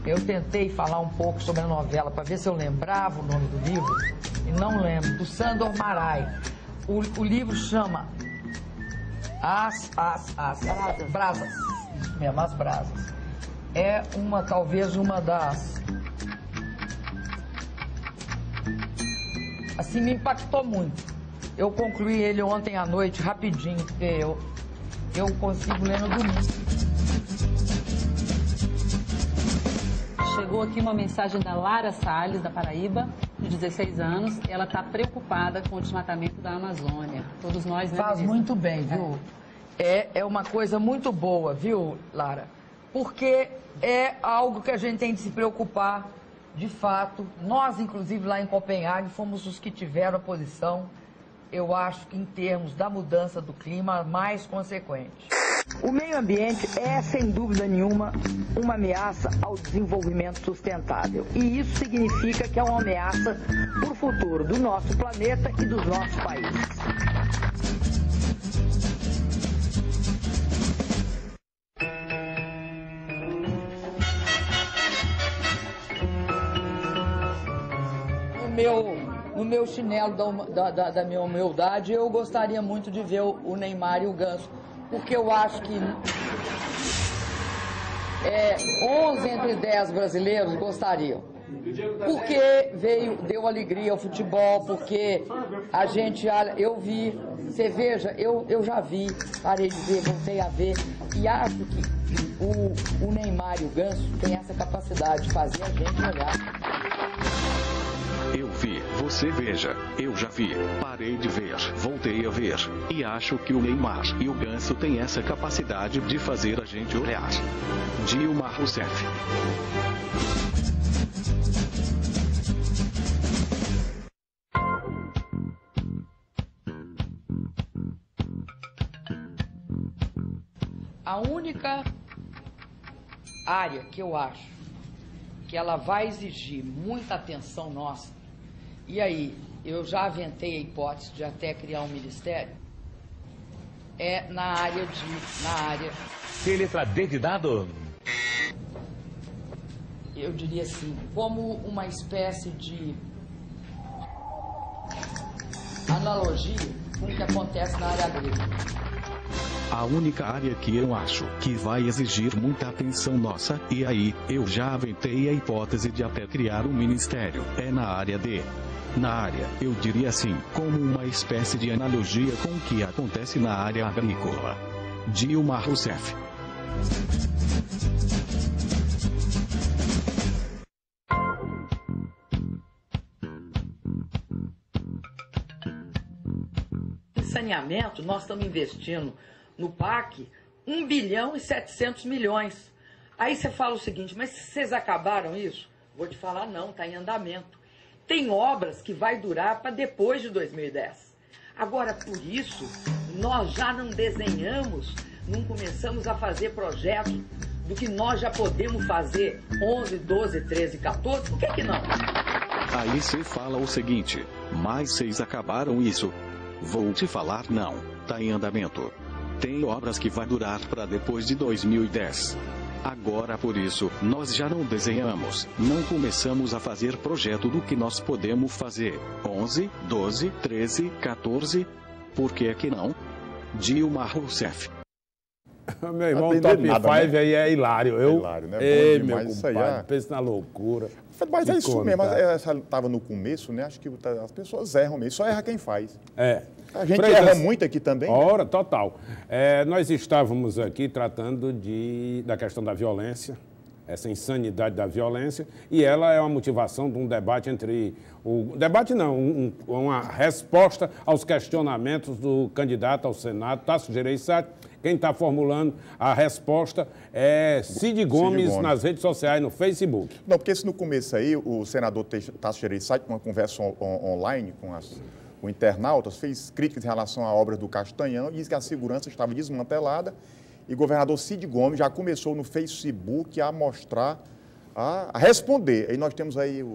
Eu tentei falar um pouco sobre a novela para ver se eu lembrava o nome do livro e não lembro, do Sandor Marai. O livro chama Brasas. Isso mesmo, As Brasas. É talvez uma das... Assim, me impactou muito. Eu concluí ele ontem à noite, rapidinho, porque eu consigo ler no domingo. Chegou aqui uma mensagem da Lara Salles, da Paraíba, de 16 anos. Ela está preocupada com o desmatamento da Amazônia. Todos nós, né? Faz muito bem, viu? É uma coisa muito boa, viu, Lara? Porque é algo que a gente tem de se preocupar, de fato. Nós, inclusive, lá em Copenhague, fomos os que tiveram a posição, eu acho que em termos da mudança do clima, mais consequente. O meio ambiente é, sem dúvida nenhuma, uma ameaça ao desenvolvimento sustentável. E isso significa que é uma ameaça para o futuro do nosso planeta e dos nossos países. No meu chinelo da minha humildade, eu gostaria muito de ver o Neymar e o Ganso, porque eu acho que 11 entre 10 brasileiros gostariam. Porque deu alegria ao futebol, porque a gente, eu vi, você veja, eu já vi, parei de ver, voltei a ver, e acho que o Neymar e o Ganso têm essa capacidade de fazer a gente olhar. Eu vi, você veja, eu já vi, parei de ver, voltei a ver, e acho que o Neymar e o Ganso têm essa capacidade de fazer a gente olhar. Dilma Rousseff. A única área que eu acho que ela vai exigir muita atenção nossa, e aí eu já aventei a hipótese de até criar um ministério, é na área... Que letra D de dado? Eu diria assim, como uma espécie de analogia com o que acontece na área agrícola. A única área que eu acho que vai exigir muita atenção nossa, e aí, eu já aventei a hipótese de até criar um ministério, é na área D. Na área, eu diria assim, como uma espécie de analogia com o que acontece na área agrícola. Dilma Rousseff. Em saneamento, nós estamos investindo no PAC 1 bilhão e 700 milhões. Aí você fala o seguinte, mas vocês acabaram isso? Vou te falar, não, está em andamento. Tem obras que vai durar para depois de 2010. Agora, por isso, nós já não desenhamos, não começamos a fazer projetos do que nós já podemos fazer 11, 12, 13, 14, por que não? Aí você fala o seguinte, mas vocês acabaram isso? Vou te falar, não, tá em andamento. Tem obras que vai durar para depois de 2010. Agora por isso, nós já não desenhamos, não começamos a fazer projeto do que nós podemos fazer. 11, 12, 13, 14, por que é que não? Dilma Rousseff. Meu irmão, top 5 né? Aí é hilário. Hilário, né? Ei, bom demais, meu isso aí. compadre, pensa na loucura. Mas é isso mesmo, essa estava no começo, né? Acho que as pessoas erram mesmo, só erra quem faz. A gente erra muito aqui também. Ora, total. Nós estávamos aqui tratando da questão da violência, essa insanidade da violência, e ela é uma motivação de um debate entre... Debate não, uma resposta aos questionamentos do candidato ao Senado, Tasso Gereissati. Quem está formulando a resposta é Cid Gomes nas redes sociais, no Facebook. Não, porque se no começo aí, o senador Tasso Gereissati, com uma conversa online com internautas, fez críticas em relação a obras do Castanhão e disse que a segurança estava desmantelada. E o governador Cid Gomes já começou no Facebook a mostrar, a responder. Aí nós temos aí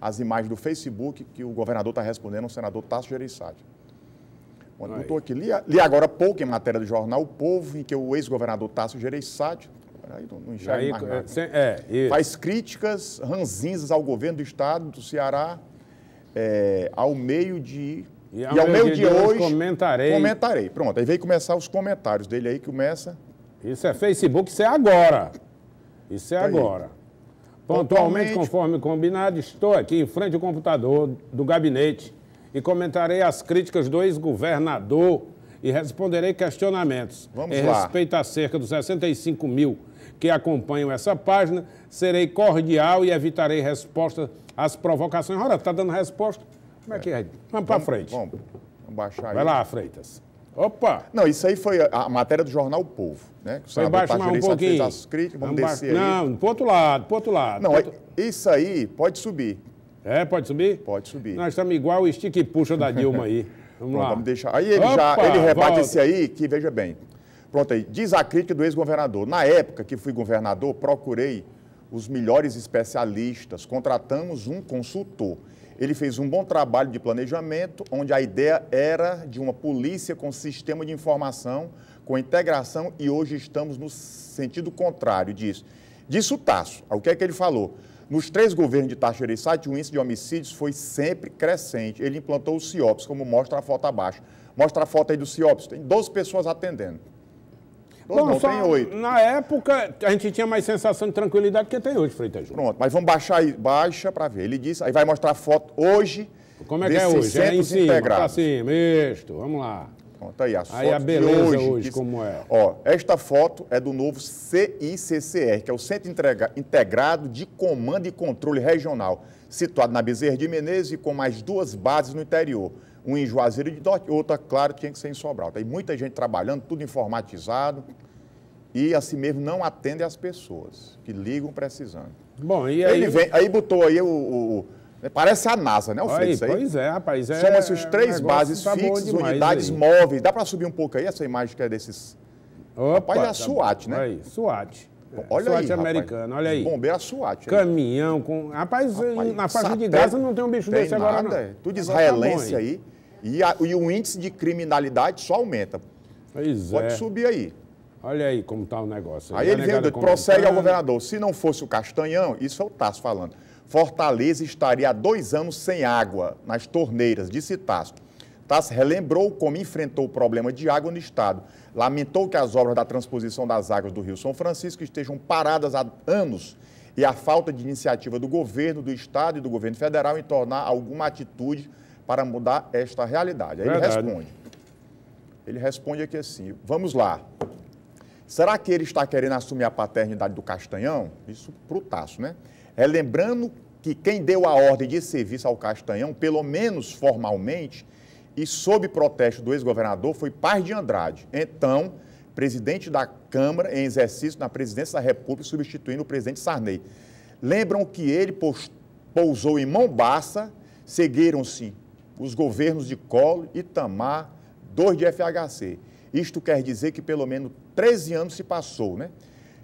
as imagens do Facebook que o governador está respondendo ao senador Tasso Gereissati. Eu estou aqui, li agora há pouco em matéria do jornal O Povo, em que o ex-governador Tasso Gereissati Aí não enxerga mais nada. Faz críticas ranzinzas ao governo do estado do Ceará ao meio-dia. E ao meio-dia hoje comentarei. Pronto, aí veio começar os comentários dele aí, começa... Isso é Facebook, isso é agora. Isso é agora. Pontualmente, conforme combinado, estou aqui em frente ao computador do gabinete e comentarei as críticas do ex-governador e responderei questionamentos. Vamos em lá. respeito a cerca dos 65 mil que acompanham essa página, serei cordial e evitarei respostas às provocações. Ora, está dando resposta? Como é que é? Vamos para frente. Vamos baixar aí. Vai lá, Freitas. Opa! Não, isso aí foi a matéria do jornal O Povo, né? Foi baixo mais um pouquinho. Vamos descer aí. Não, pro outro lado. Não, isso aí pode subir. É, pode subir? Pode subir. Nós estamos igual o estica e puxa da Dilma aí. Vamos lá. Vamos deixar. Aí ele rebate esse aí, que veja bem. Pronto aí, diz a crítica do ex-governador. Na época que fui governador, procurei os melhores especialistas, contratamos um consultor. Ele fez um bom trabalho de planejamento, onde a ideia era de uma polícia com sistema de informação, com integração, e hoje estamos no sentido contrário disso. Disse o Tasso. O que é que ele falou? Nos 3 governos de Tasso Gereissati, o índice de homicídios foi sempre crescente. Ele implantou o CIOPS, como mostra a foto abaixo. Mostra a foto aí do CIOPS. Tem 12 pessoas atendendo. Tem 8. Na época, a gente tinha mais sensação de tranquilidade que tem hoje, Freitas Júnior. Pronto, mas vamos baixar aí, baixa para ver. Ele disse, aí vai mostrar a foto hoje. Como é que é hoje? É em cima, integrados. Cima, isto, vamos lá. Pronto, aí as aí fotos a beleza de hoje, como é. Ó, esta foto é do novo CICCR, que é o Centro Integrado de Comando e Controle Regional, situado na Bezerra de Menezes e com mais 2 bases no interior. Um em Juazeiro de Norte, outra, claro, tinha que ser em Sobral. Tem muita gente trabalhando, tudo informatizado. E assim mesmo não atende as pessoas que ligam precisando. Bom, e aí... Aí botou aí parece a NASA, né, o Freitas? Pois é, rapaz. Soma-se os 3 bases fixas, unidades móveis. Dá para subir um pouco aí essa imagem que é desses... Opa, rapaz, é a SWAT, né? Aí, SWAT. Olha SWAT aí, americano, olha aí. Bombeiro, a SWAT. Caminhão com... Rapaz, na faixa de Gaza não tem um bicho desse agora, não. Tudo israelense aí. E o índice de criminalidade só aumenta. Pode subir aí. Olha aí como está o negócio. Aí ele veio, prossegue ao governador. Se não fosse o Castanhão, isso é o Tasso falando, Fortaleza estaria há 2 anos sem água nas torneiras, disse Tasso. Tasso relembrou como enfrentou o problema de água no estado. Lamentou que as obras da transposição das águas do Rio São Francisco estejam paradas há anos e a falta de iniciativa do governo do estado e do governo federal em tornar alguma atitude para mudar esta realidade. Aí ele responde aqui assim, vamos lá. Será que ele está querendo assumir a paternidade do Castanhão? Isso para o Tasso, né? Lembrando que quem deu a ordem de serviço ao Castanhão, pelo menos formalmente, e sob protesto do ex-governador, foi Paz de Andrade. Então, presidente da Câmara em exercício na presidência da República, substituindo o presidente Sarney. Lembram que ele pousou em Mombaça, seguiram-se os governos de Collor, Itamar, 2 de FHC. Isto quer dizer que pelo menos 13 anos se passou, né?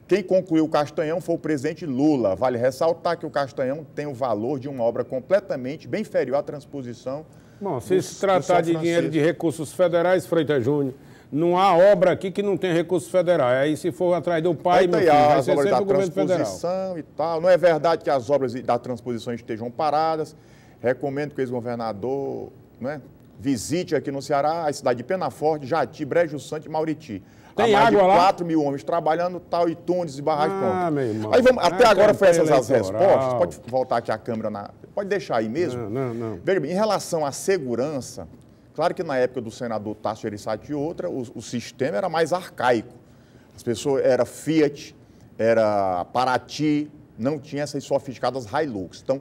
Quem concluiu o Castanhão foi o presidente Lula. Vale ressaltar que o Castanhão tem o valor de uma obra completamente bem inferior à transposição. Bom, se tratar de dinheiro de recursos federais, Freitas Júnior, não há obra aqui que não tem recursos federais. Aí se for atrás do pai, meu filho, vai ser sempre o governo federal. E tal. Não é verdade que as obras da transposição estejam paradas. Recomendo que o ex-governador, né, visite aqui no Ceará a cidade de Penaforte, Jati, Brejo Santo e Mauriti. Tem há mais água de lá? 4 mil homens trabalhando, tal, e túneis e barragens prontas. Meu irmão. Aí vamos, até agora foi essas as respostas. Pode voltar aqui a câmera, pode deixar aí mesmo? Não. Veja bem, em relação à segurança, claro que na época do senador Tasso Gereissati e outra, o sistema era mais arcaico. As pessoas, era Fiat, era Paraty, não tinha essas sofisticadas Hilux. Então,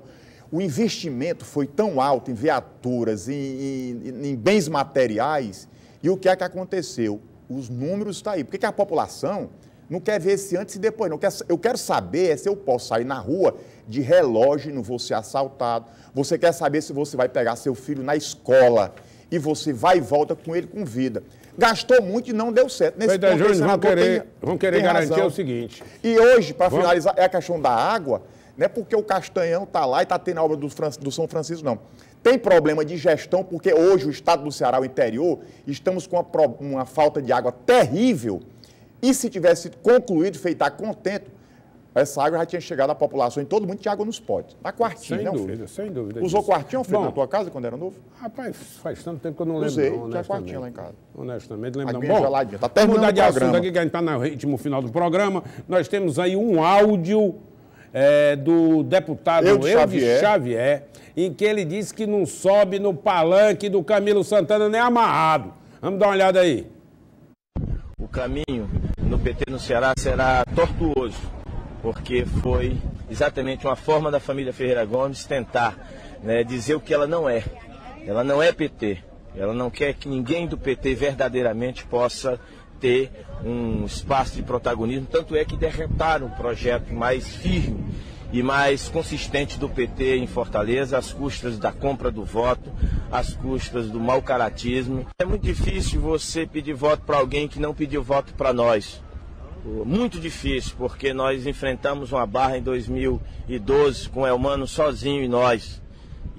o investimento foi tão alto em viaturas, em bens materiais, e o que é que aconteceu? Os números estão aí. Por que a população não quer ver esse antes e depois? Não. Eu quero saber se eu posso sair na rua de relógio e não vou ser assaltado. Você quer saber se você vai pegar seu filho na escola e você vai e volta com ele com vida. Gastou muito e não deu certo. Nesse ponto, vão querer garantir razão. O seguinte. E hoje, para finalizar, é a questão da água. Não é porque o Castanhão está lá e está tendo a obra do São Francisco, não. Tem problema de gestão, porque hoje o estado do Ceará, o interior, estamos com uma falta de água terrível. E se tivesse concluído, feito a contento, essa água já tinha chegado à população e todo mundo tinha água nos potes. Na quartinha, né, Alfredo? Sem dúvida. Usou quartinha, Alfredo, na tua casa quando era novo? Rapaz, faz tanto tempo que eu não lembro. Usei, não, tinha quartinha lá em casa. Honestamente, lembro não. Bom, geladinha. Tá terminando mudar de o assunto programa. aqui, que a gente está no ritmo final do programa. Nós temos aí um áudio do deputado Eudes Xavier, em que ele disse que não sobe no palanque do Camilo Santana nem amarrado. Vamos dar uma olhada aí. O caminho no PT no Ceará será tortuoso, porque foi exatamente uma forma da família Ferreira Gomes tentar, né, dizer o que ela não é. Ela não é PT. Ela não quer que ninguém do PT verdadeiramente possa ter um espaço de protagonismo. Tanto é que derretaram o projeto mais firme e mais consistente do PT em Fortaleza, às custas da compra do voto, às custas do mau caratismo. É muito difícil você pedir voto para alguém que não pediu voto para nós. Muito difícil, porque nós enfrentamos uma barra em 2012 com o Elmano sozinho e nós.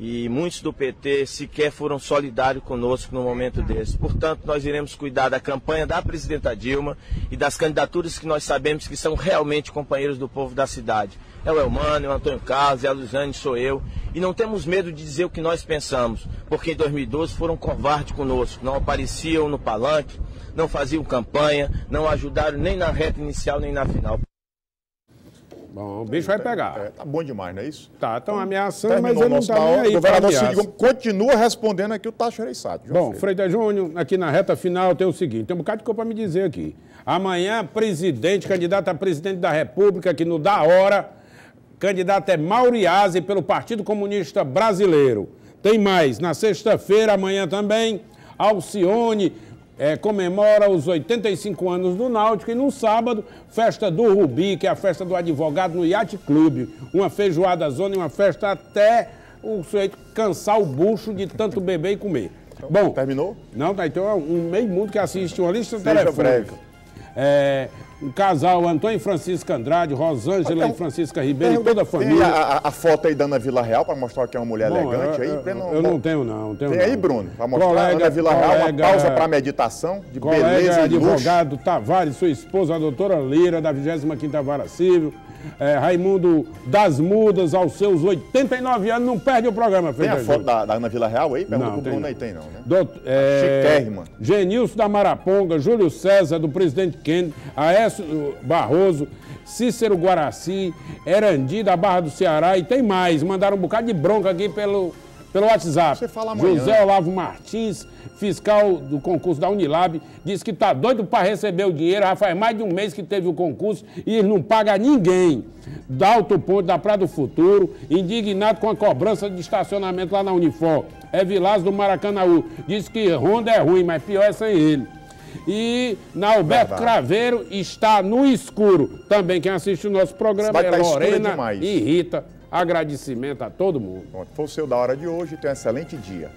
E muitos do PT sequer foram solidários conosco no momento desse. Portanto, nós iremos cuidar da campanha da presidenta Dilma e das candidaturas que nós sabemos que são realmente companheiros do povo da cidade. É o Elmano, é o Antônio Carlos, é a Luziane, sou eu. E não temos medo de dizer o que nós pensamos, porque em 2012 foram covardes conosco, não apareciam no palanque, não faziam campanha, não ajudaram nem na reta inicial nem na final. Bom, o bicho vai pegar. Tá bom demais, não é isso? Tá, estão ameaçando, mas ele não está nem aí. O governador Cid Gomes continua respondendo aqui o Tasso Gereissati. Bom, Freitas Júnior, aqui na reta final tem o seguinte, tem um bocado de coisa para me dizer aqui. Amanhã, candidato a presidente da República, aqui no Da Hora, candidato é Mauriase pelo Partido Comunista Brasileiro. Tem mais, na sexta-feira, amanhã também, Alcione comemora os 85 anos do Náutico e no sábado, festa do Rubi, que é a festa do advogado no Yacht Clube. Uma feijoada zona e uma festa até o sujeito cansar o bucho de tanto beber e comer. Então, bom, terminou? Não, tá, então um meio mundo que assiste uma lista telefônica. Um casal, Antônio e Francisca Andrade, Rosângela e Francisca Ribeiro e toda a família. Tem a foto aí da Ana Vila Real para mostrar que é uma mulher elegante aí? Eu não tenho, não. Tem aí, Bruno, para mostrar a Ana Vila Real, uma pausa para meditação de beleza e luxo. Advogado Tavares, sua esposa, a doutora Lira, da 25ª Vara Civil. Raimundo das Mudas, aos seus 89 anos, não perde o programa. Tem a foto da Ana Vila Real aí? Pergunta pro Bruno aí, tem não, né? Chiquérrima. Genilson da Maraponga, Júlio César, do presidente Kennedy, Aécio Barroso, Cícero Guaraci, Erandi, da Barra do Ceará, e tem mais. Mandaram um bocado de bronca aqui pelo WhatsApp. Você fala amanhã. José Olavo Martins, fiscal do concurso da Unilab, disse que está doido para receber o dinheiro. Já faz mais de um mês que teve o concurso e ele não paga ninguém. Da Alto Ponto, da Praia do Futuro, indignado com a cobrança de estacionamento lá na Unifor. Vilas do Maracanaú, disse que Honda é ruim, mas pior é sem ele. E na Alberto Craveiro está no escuro. Também quem assiste o nosso programa é Lorena e Rita. Agradecimento a todo mundo. Pronto, foi o seu Da Hora de hoje. Tenha um excelente dia.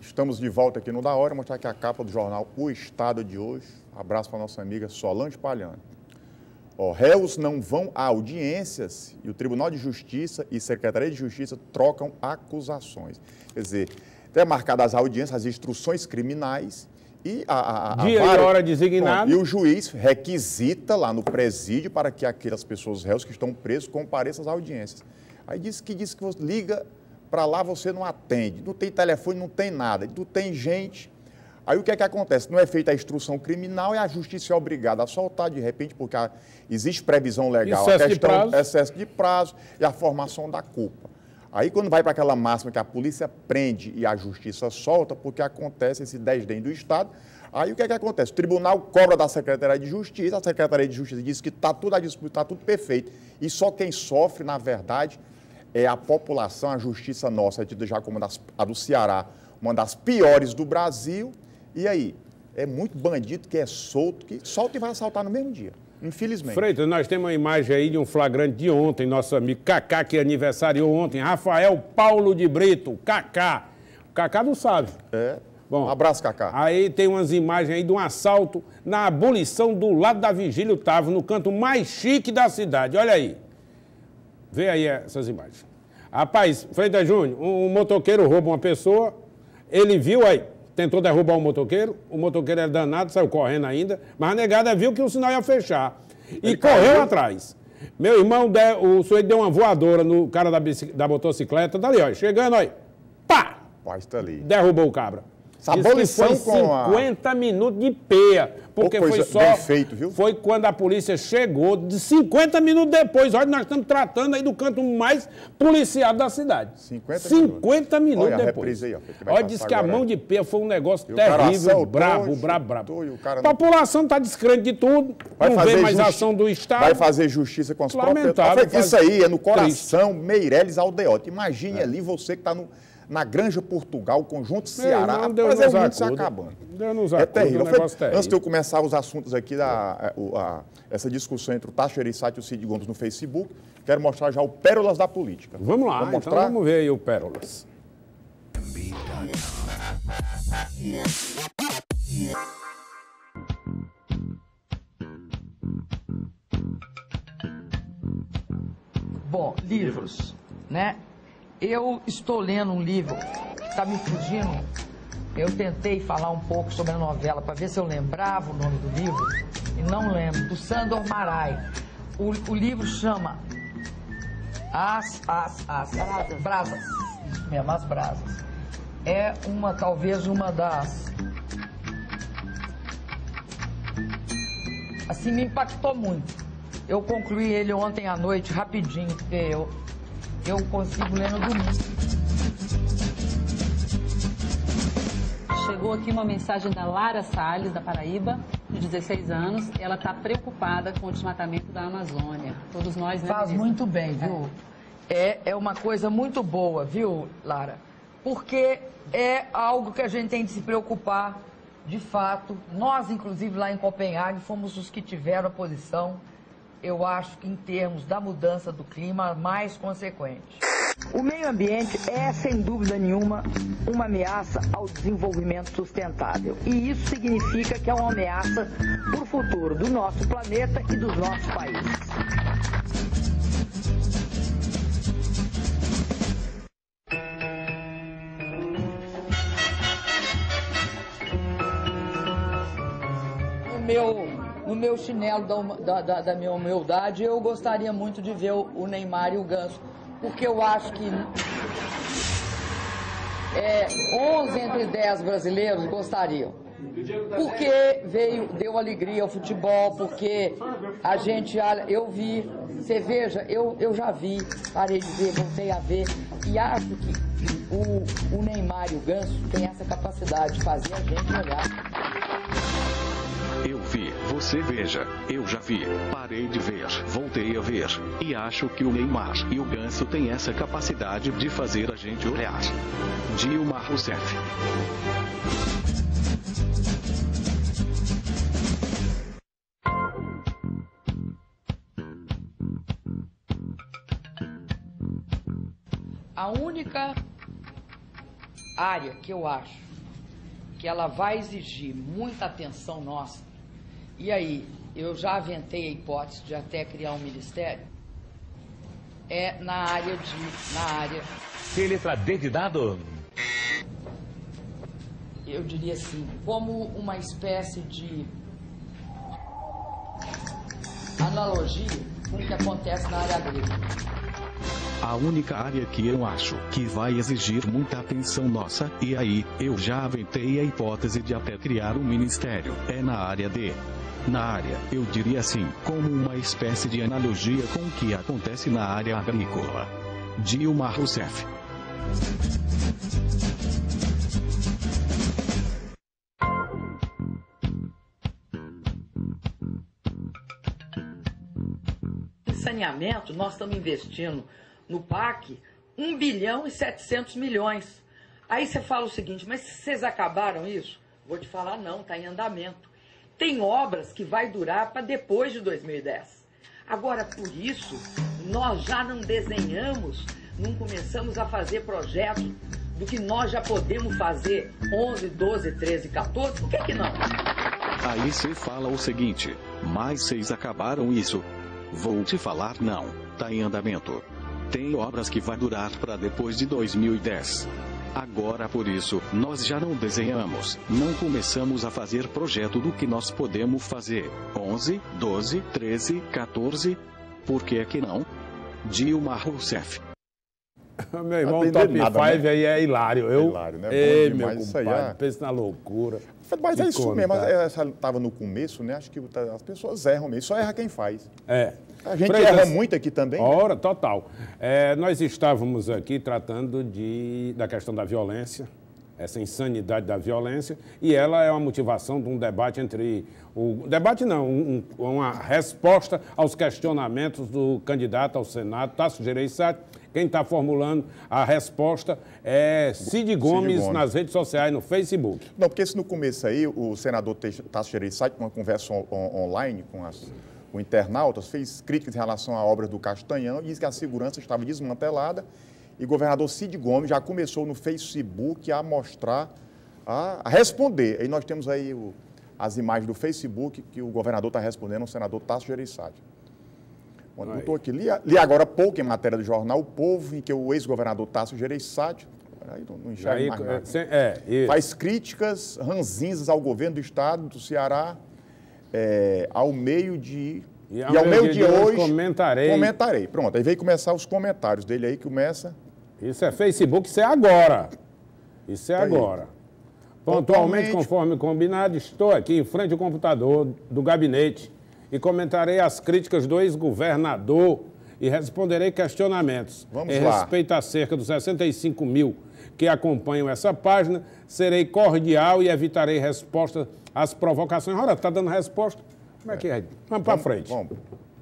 Estamos de volta aqui no Da Hora, mostrar aqui a capa do jornal O Estado de hoje. Abraço para a nossa amiga Solange Palhano. Réus não vão a audiências e o Tribunal de Justiça e Secretaria de Justiça trocam acusações. Quer dizer, até marcadas as audiências, as instruções criminais e dia e hora designada. E o juiz requisita lá no presídio para que aquelas pessoas réus que estão presos compareçam às audiências. Aí diz que você liga para lá, você não atende, não tem telefone, não tem nada, não tem gente. Aí o que é que acontece? Não é feita a instrução criminal e a justiça é obrigada a soltar de repente, porque existe previsão legal, excesso de prazo e a formação da culpa. Aí quando vai para aquela máxima que a polícia prende e a justiça solta, porque acontece esse desdém do Estado, aí o que é que acontece? O tribunal cobra da Secretaria de Justiça, a Secretaria de Justiça diz que está tudo a disputa, está tudo perfeito. E só quem sofre, na verdade, é a população. A justiça nossa é tida já como a do Ceará, uma das piores do Brasil. E aí, é muito bandido que é solto, que solta e vai assaltar no mesmo dia. Infelizmente. Freitas, nós temos uma imagem aí de um flagrante de ontem, nosso amigo Cacá, que aniversariou ontem, Rafael Paulo de Brito, Cacá. O Cacá não sabe. Bom, um abraço, Cacá. Aí tem umas imagens aí de um assalto na abolição do lado da Vigílio Otávio, no canto mais chique da cidade. Olha aí. Vê aí essas imagens. Rapaz, Freitas Júnior, um motoqueiro rouba uma pessoa, ele viu aí, tentou derrubar o motoqueiro é danado, saiu correndo ainda, mas a negada viu que o sinal ia fechar e correu atrás. Meu irmão, o sujeito deu uma voadora no cara da motocicleta, tá ali, ó, chegando aí, pá! Tá ali. Derrubou o cabra. Essa abolição foi 50 minutos de peia, porque foi só... Bem feito, viu? Foi quando a polícia chegou, de 50 minutos depois. Olha, nós estamos tratando aí do canto mais policiado da cidade. 50 minutos olha, depois. Aí, ó, olha, disse que a mão de peia foi um negócio terrível, brabo. A população está descrente de tudo, não vê mais ação do Estado. Vai fazer justiça com as próprias... Isso aí é no coração, Meireles Aldeota. Imagine ali você que está na Granja Portugal, Conjunto Ceará, mas é o mundo se acabando. É terrível. Antes de eu começar os assuntos aqui, essa discussão entre o Tasso Gereissati e o Cid Gomes no Facebook, quero mostrar já o Pérolas da Política. Vamos lá, então vamos ver aí o Pérolas. Bom, livros, né? Eu estou lendo um livro que está me fugindo. Eu tentei falar um pouco sobre a novela para ver se eu lembrava o nome do livro e não lembro, do Sandor Marai. O livro chama As Brasas. Isso mesmo, As Brasas. É talvez uma das... Assim, me impactou muito. Eu concluí ele ontem à noite, rapidinho, porque eu consigo ler no domingo. Chegou aqui uma mensagem da Lara Salles, da Paraíba, de 16 anos. Ela está preocupada com o desmatamento da Amazônia. Todos nós, né? Faz muito bem, viu? É uma coisa muito boa, viu, Lara? Porque é algo que a gente tem de se preocupar, de fato. Nós, inclusive, lá em Copenhague, fomos os que tiveram a posição, eu acho que em termos da mudança do clima, mais consequente. O meio ambiente é, sem dúvida nenhuma, uma ameaça ao desenvolvimento sustentável. E isso significa que é uma ameaça para o futuro do nosso planeta e dos nossos países. No meu chinelo da minha humildade, eu gostaria muito de ver o Neymar e o Ganso, porque eu acho que 11 entre 10 brasileiros gostariam. Porque deu alegria ao futebol, porque a gente, eu vi, você veja, eu já vi, parei de ver, voltei a ver, e acho que o Neymar e o Ganso têm essa capacidade de fazer a gente olhar. Eu vi, você veja, eu já vi, parei de ver, voltei a ver, e acho que o Neymar e o Ganso têm essa capacidade de fazer a gente olhar. Dilma Rousseff. A única área que eu acho que ela vai exigir muita atenção nossa, e aí eu já aventei a hipótese de até criar um ministério, é na área... Que letra D de dado? Eu diria assim, como uma espécie de analogia com o que acontece na área agrícola. A única área que eu acho que vai exigir muita atenção nossa, e aí eu já aventei a hipótese de até criar um ministério, é na área D. Na área, eu diria assim, como uma espécie de analogia com o que acontece na área agrícola. Dilma Rousseff. Em saneamento, nós estamos investindo no PAC 1 bilhão e 700 milhões. Aí você fala o seguinte, mas vocês acabaram isso? Vou te falar, não, está em andamento. Tem obras que vai durar para depois de 2010. Agora, por isso, nós já não desenhamos, não começamos a fazer projetos do que nós já podemos fazer 11, 12, 13, 14, por que não? Aí você fala o seguinte, mas vocês acabaram isso. Vou te falar não, tá em andamento. Tem obras que vai durar para depois de 2010. Agora, por isso, nós já não desenhamos, não começamos a fazer projeto do que nós podemos fazer. 11, 12, 13, 14, por que que não? Dilma Rousseff. Meu irmão, top 5 aí é hilário. Hilário, né? Ei, bom demais, meu isso aí compadre, pensa na loucura. Mas é isso mesmo, tá? essa estava no começo, né? Acho que as pessoas erram mesmo, só erra quem faz. A gente Freitas, erra muito aqui também. Ora, total. Nós estávamos aqui tratando da questão da violência, essa insanidade da violência, e ela é uma motivação de um debate entre... Debate não, uma resposta aos questionamentos do candidato ao Senado, Tasso Gereissati. Quem está formulando a resposta é Cid Gomes nas redes sociais, no Facebook. Não, porque se no começo aí, o senador Tasso Gereissati, numa conversa online com internautas, fez críticas em relação à obra do Castanhão e disse que a segurança estava desmantelada. E o governador Cid Gomes já começou no Facebook a mostrar, a responder. Aí nós temos aí as imagens do Facebook que o governador está respondendo ao senador Tasso Gereissati. Eu estou aqui, li agora há pouco em matéria do jornal O Povo, em que o ex-governador Tasso Gereissati, aí não enxerga mais nada, faz críticas ranzinzas ao governo do estado do Ceará ao meio-dia. E ao meio-dia hoje comentarei. Pronto, aí veio começar os comentários dele aí, começa... Isso é Facebook, isso é agora. Isso é agora. Pontualmente, conforme combinado, estou aqui em frente ao computador do gabinete e comentarei as críticas do ex-governador e responderei questionamentos. Vamos lá. Respeito a cerca dos 65 mil que acompanham essa página, serei cordial e evitarei resposta às provocações. Ora, está dando resposta? Como é que é? Vamos para frente. Vamos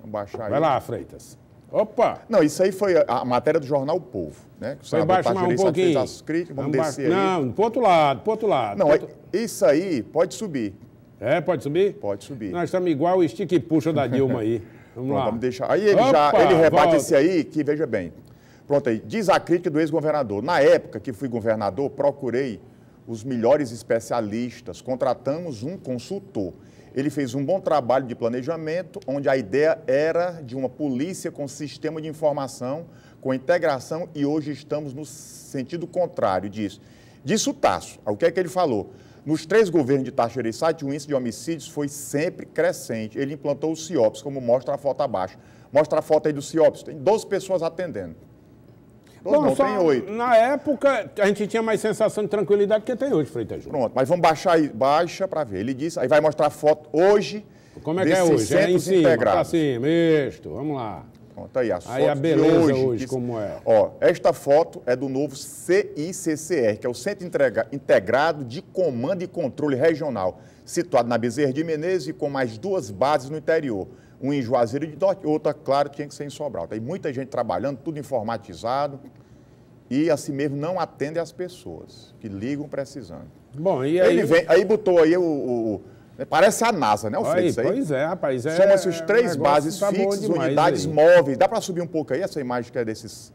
baixar aí. Vai lá, Freitas. Opa! Não, isso aí foi a matéria do jornal O Povo, né? Que o foi baixar mais um pouquinho. Fez as críticas, vamos descer aí. Não, pro outro lado. Não, isso aí pode subir. Pode subir? Pode subir. Nós estamos igual o estica e puxa da Dilma aí. Vamos lá. Vamos deixar. Aí ele rebate esse aí, que veja bem. Pronto aí, diz a crítica do ex-governador. Na época que fui governador, procurei os melhores especialistas, contratamos um consultor. Ele fez um bom trabalho de planejamento, onde a ideia era de uma polícia com sistema de informação, com integração, e hoje estamos no sentido contrário disso. Disse o Tasso. O que é que ele falou? Nos 3 governos de Tasso Gereissati, o índice de homicídios foi sempre crescente. Ele implantou o CIOPS, como mostra a foto abaixo. Mostra a foto aí do CIOPS. Tem 12 pessoas atendendo. Tem 8. Na época, a gente tinha mais sensação de tranquilidade que tem hoje, Freitas Júnior. Pronto, mas vamos baixar aí, baixa para ver. Ele disse, aí vai mostrar a foto hoje. Como é que é hoje? É em cima, para cima, isto, vamos lá. Pronto, aí as fotos a beleza de hoje como é. Esta foto é do novo CICCR, que é o Centro Integrado de Comando e Controle Regional, situado na Bezerra de Menezes e com mais 2 bases no interior. Um em Juazeiro de Norte e outra, claro, tinha que ser em Sobral. Tem muita gente trabalhando, tudo informatizado e assim mesmo não atende as pessoas que ligam precisando. Bom, e aí... Aí botou aí parece a NASA, né, o Freitas aí? Pois é, rapaz. Chama-se os 3 bases fixas, unidades móveis. Dá para subir um pouco aí essa imagem que é desses...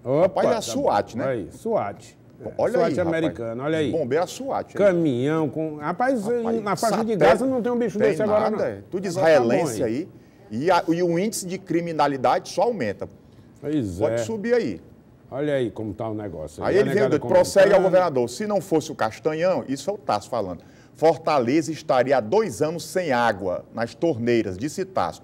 Rapaz, é a SWAT, né? Aí, SWAT. Olha SWAT aí, americana, olha aí. Bombeiro, a SWAT. Caminhão com... Rapaz, na faixa de Gaza não tem um bicho desse agora, não. Tudo israelense aí. E o índice de criminalidade só aumenta. Pode subir aí. Olha aí como está o negócio. Aí ele vem, prossegue ao governador. Se não fosse o Castanhão, isso é o Tasso falando, Fortaleza estaria há 2 anos sem água nas torneiras, disse Tasso.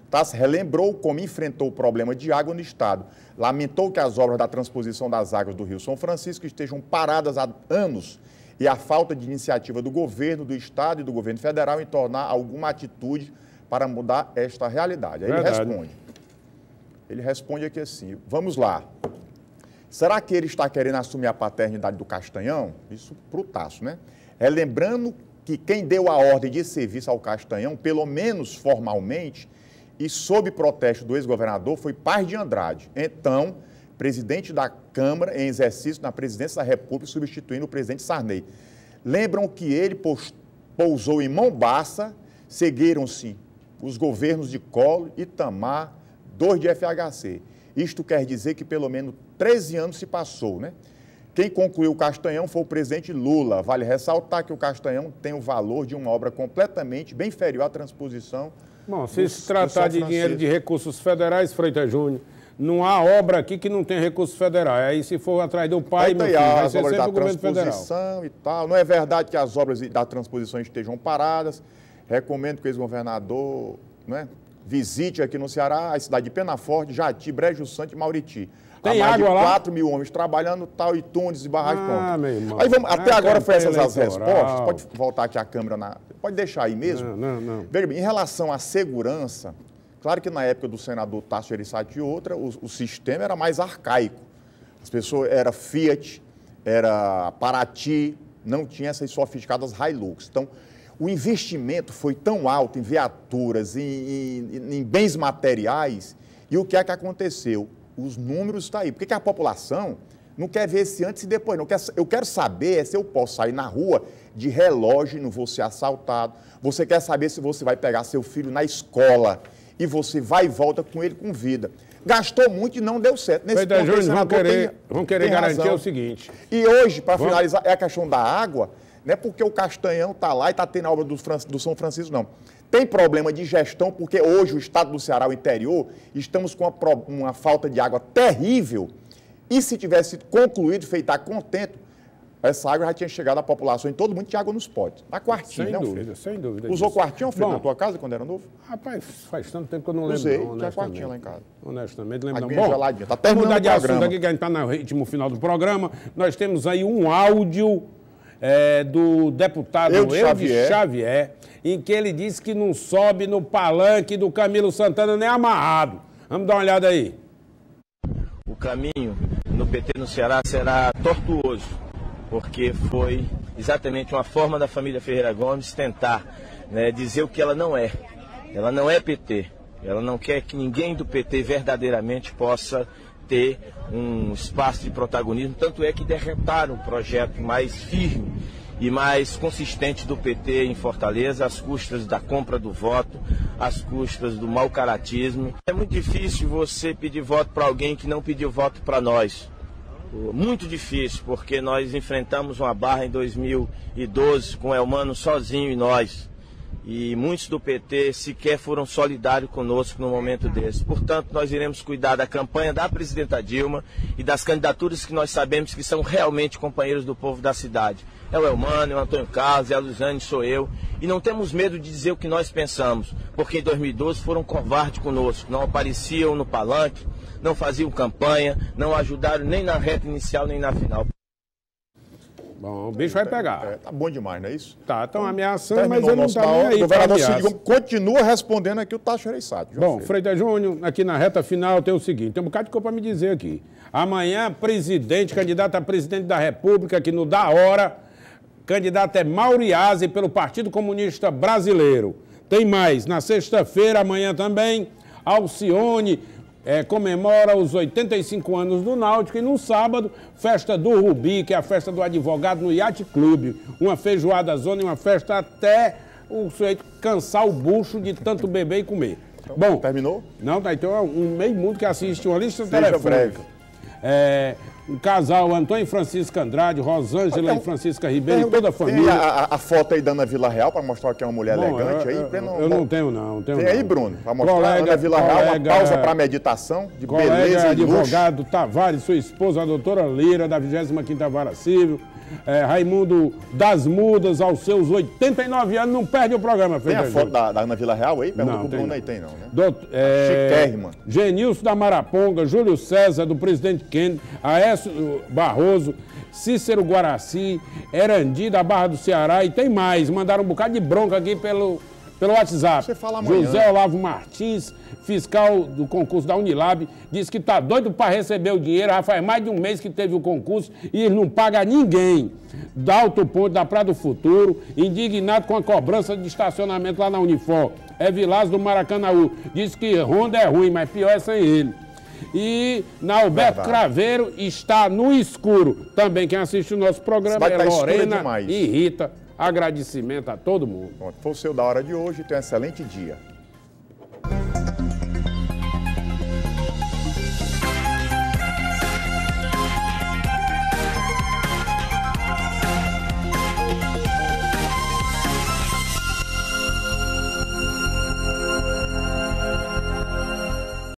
Tasso relembrou como enfrentou o problema de água no estado. Lamentou que as obras da transposição das águas do Rio São Francisco estejam paradas há anos e a falta de iniciativa do governo do estado e do governo federal em tornar alguma atitude para mudar esta realidade. Aí ele responde aqui assim, vamos lá. Será que ele está querendo assumir a paternidade do Castanhão? Isso para o Tasso, né? Lembrando que quem deu a ordem de serviço ao Castanhão, pelo menos formalmente, e sob protesto do ex-governador, foi Paz de Andrade. Então, presidente da Câmara em exercício na presidência da República, substituindo o presidente Sarney. Lembram que ele pousou em Mombaça, Seguiram-se os governos de Collor, Itamar, 2 de FHC. Isto quer dizer que pelo menos 13 anos se passou, né? Quem concluiu o Castanhão foi o presidente Lula. Vale ressaltar que o Castanhão tem o valor de uma obra completamente bem inferior à transposição. Bom, se se tratar de dinheiro de recursos federais, Freitas Júnior, não há obra aqui que não tem recursos federais. Aí se for atrás do pai, meu filho, vai ser sempre o governo federal. E tal. Não é verdade que as obras da transposição estejam paradas. Recomendo que o ex-governador, né, visite aqui no Ceará a cidade de Penaforte, Jati, Brejo Santo e Mauriti. Tem há mais água de lá? 4 mil homens trabalhando, tal, e Tunes e Barragem pronto. Meu irmão. Aí vamos, até agora foi essas as eleitoral. respostas. Pode voltar aqui a câmera, pode deixar aí mesmo? Não. Veja bem, em relação à segurança, claro que na época do senador Tasso Gereissati e outra, o sistema era mais arcaico. As pessoas, era Fiat, era Paraty, não tinha essas sofisticadas Hilux. Então, o investimento foi tão alto em viaturas, em bens materiais, e o que é que aconteceu? Os números estão aí. Por que a população não quer ver esse antes e depois? Não quer, eu quero saber se eu posso sair na rua de relógio e não vou ser assaltado. Você quer saber se você vai pegar seu filho na escola e você vai e volta com ele com vida. Gastou muito e não deu certo. Nesse ponto, Júnior, vão querer tem garantir razão. o seguinte. E hoje, para finalizar, é a questão da água. Não é porque o Castanhão está lá e está tendo a obra do São Francisco, não. Tem problema de gestão, porque hoje o estado do Ceará, o interior, estamos com uma falta de água terrível. E se tivesse concluído, feito a contento, essa água já tinha chegado à população, e todo mundo tinha água nos potes. Na quartinha, sem né, dúvida, Alfredo? sem dúvida. Usou disso. quartinha, Alfredo, na tua casa, quando era novo? Rapaz, faz tanto tempo que eu não lembro. Usei, não, tinha quartinha lá em casa. Honestamente, lembro não. Aguinha Bom, geladinha. Tá vamos terminando mudar de o assunto programa. aqui, que a gente está no ritmo final do programa. Nós temos aí um áudio do deputado Eudes Xavier, em que ele disse que não sobe no palanque do Camilo Santana nem amarrado. Vamos dar uma olhada aí. O caminho no PT no Ceará será tortuoso, porque foi exatamente uma forma da família Ferreira Gomes tentar, né, dizer o que ela não é. Ela não é PT. Ela não quer que ninguém do PT verdadeiramente possa ter um espaço de protagonismo. Tanto é que derrotaram o projeto mais firme e mais consistente do PT em Fortaleza, às custas da compra do voto, às custas do mau caratismo. É muito difícil você pedir voto para alguém que não pediu voto para nós. Muito difícil, porque nós enfrentamos uma barra em 2012 com o Elmano sozinho e nós. E muitos do PT sequer foram solidários conosco no momento desse. Portanto, nós iremos cuidar da campanha da presidenta Dilma e das candidaturas que nós sabemos que são realmente companheiros do povo da cidade. É o Elmano, é o Antônio Carlos, é a Luziane, sou eu. E não temos medo de dizer o que nós pensamos, porque em 2012 foram covardes conosco, não apareciam no palanque, não faziam campanha, não ajudaram nem na reta inicial nem na final. Bom, o bicho vai pegar. Tá bom demais, não é isso? Tá, estão ameaçando, mas Terminou ele não nosso está nem aí. O governador Cid Gomes continua respondendo aqui o Tasso Gereissati. Bom, Freitas Júnior, aqui na reta final tem o seguinte, tem um bocado de coisa para me dizer aqui. Amanhã, candidato a presidente da República, aqui no Da Hora, candidato é Mauriase pelo Partido Comunista Brasileiro. Tem mais, na sexta-feira, amanhã também, Alcione comemora os 85 anos do Náutico e no sábado, festa do Rubi, que é a festa do advogado no Yacht Club. Uma feijoada zona e uma festa até o sujeito cansar o bucho de tanto beber e comer. Então, bom, terminou? Não, tá, então é um meio mundo que assiste uma lista telefônica. Um casal, Antônio e Francisca Andrade, Rosângela e Francisca Ribeiro e toda a família. Tem a foto aí da Ana Vila Real para mostrar que é uma mulher elegante aí? Eu não tenho, não. Tem aí, Bruno, para mostrar a Ana Vila Real, uma pausa para meditação, de beleza e advogado Tavares, sua esposa, a doutora Lira, da 25ª Vara Civil. Raimundo das Mudas, aos seus 89 anos, não perde o programa. Tem a foto da Ana Vila Real aí? Pergunta pro Bruno aí, tem não, né? Chiquérrima. Genilson da Maraponga, Júlio César, do presidente Kennedy, Aécio Barroso, Cícero Guaraci, Erandi, da Barra do Ceará, e tem mais. Mandaram um bocado de bronca aqui pelo WhatsApp. Você fala amanhã. José Olavo Martins, fiscal do concurso da Unilab, disse que está doido para receber o dinheiro. Já faz mais de um mês que teve o concurso e ele não paga ninguém. Da Alto Ponto, da Praia do Futuro, indignado com a cobrança de estacionamento lá na Unifor. Vilas do Maracanaú. Diz que Honda é ruim, mas pior é sem ele. E na Alberto Craveiro está no escuro. Também quem assiste o nosso programa é Lorena e Rita. Agradecimento a todo mundo. Pronto, foi o seu da hora de hoje, tenha um excelente dia.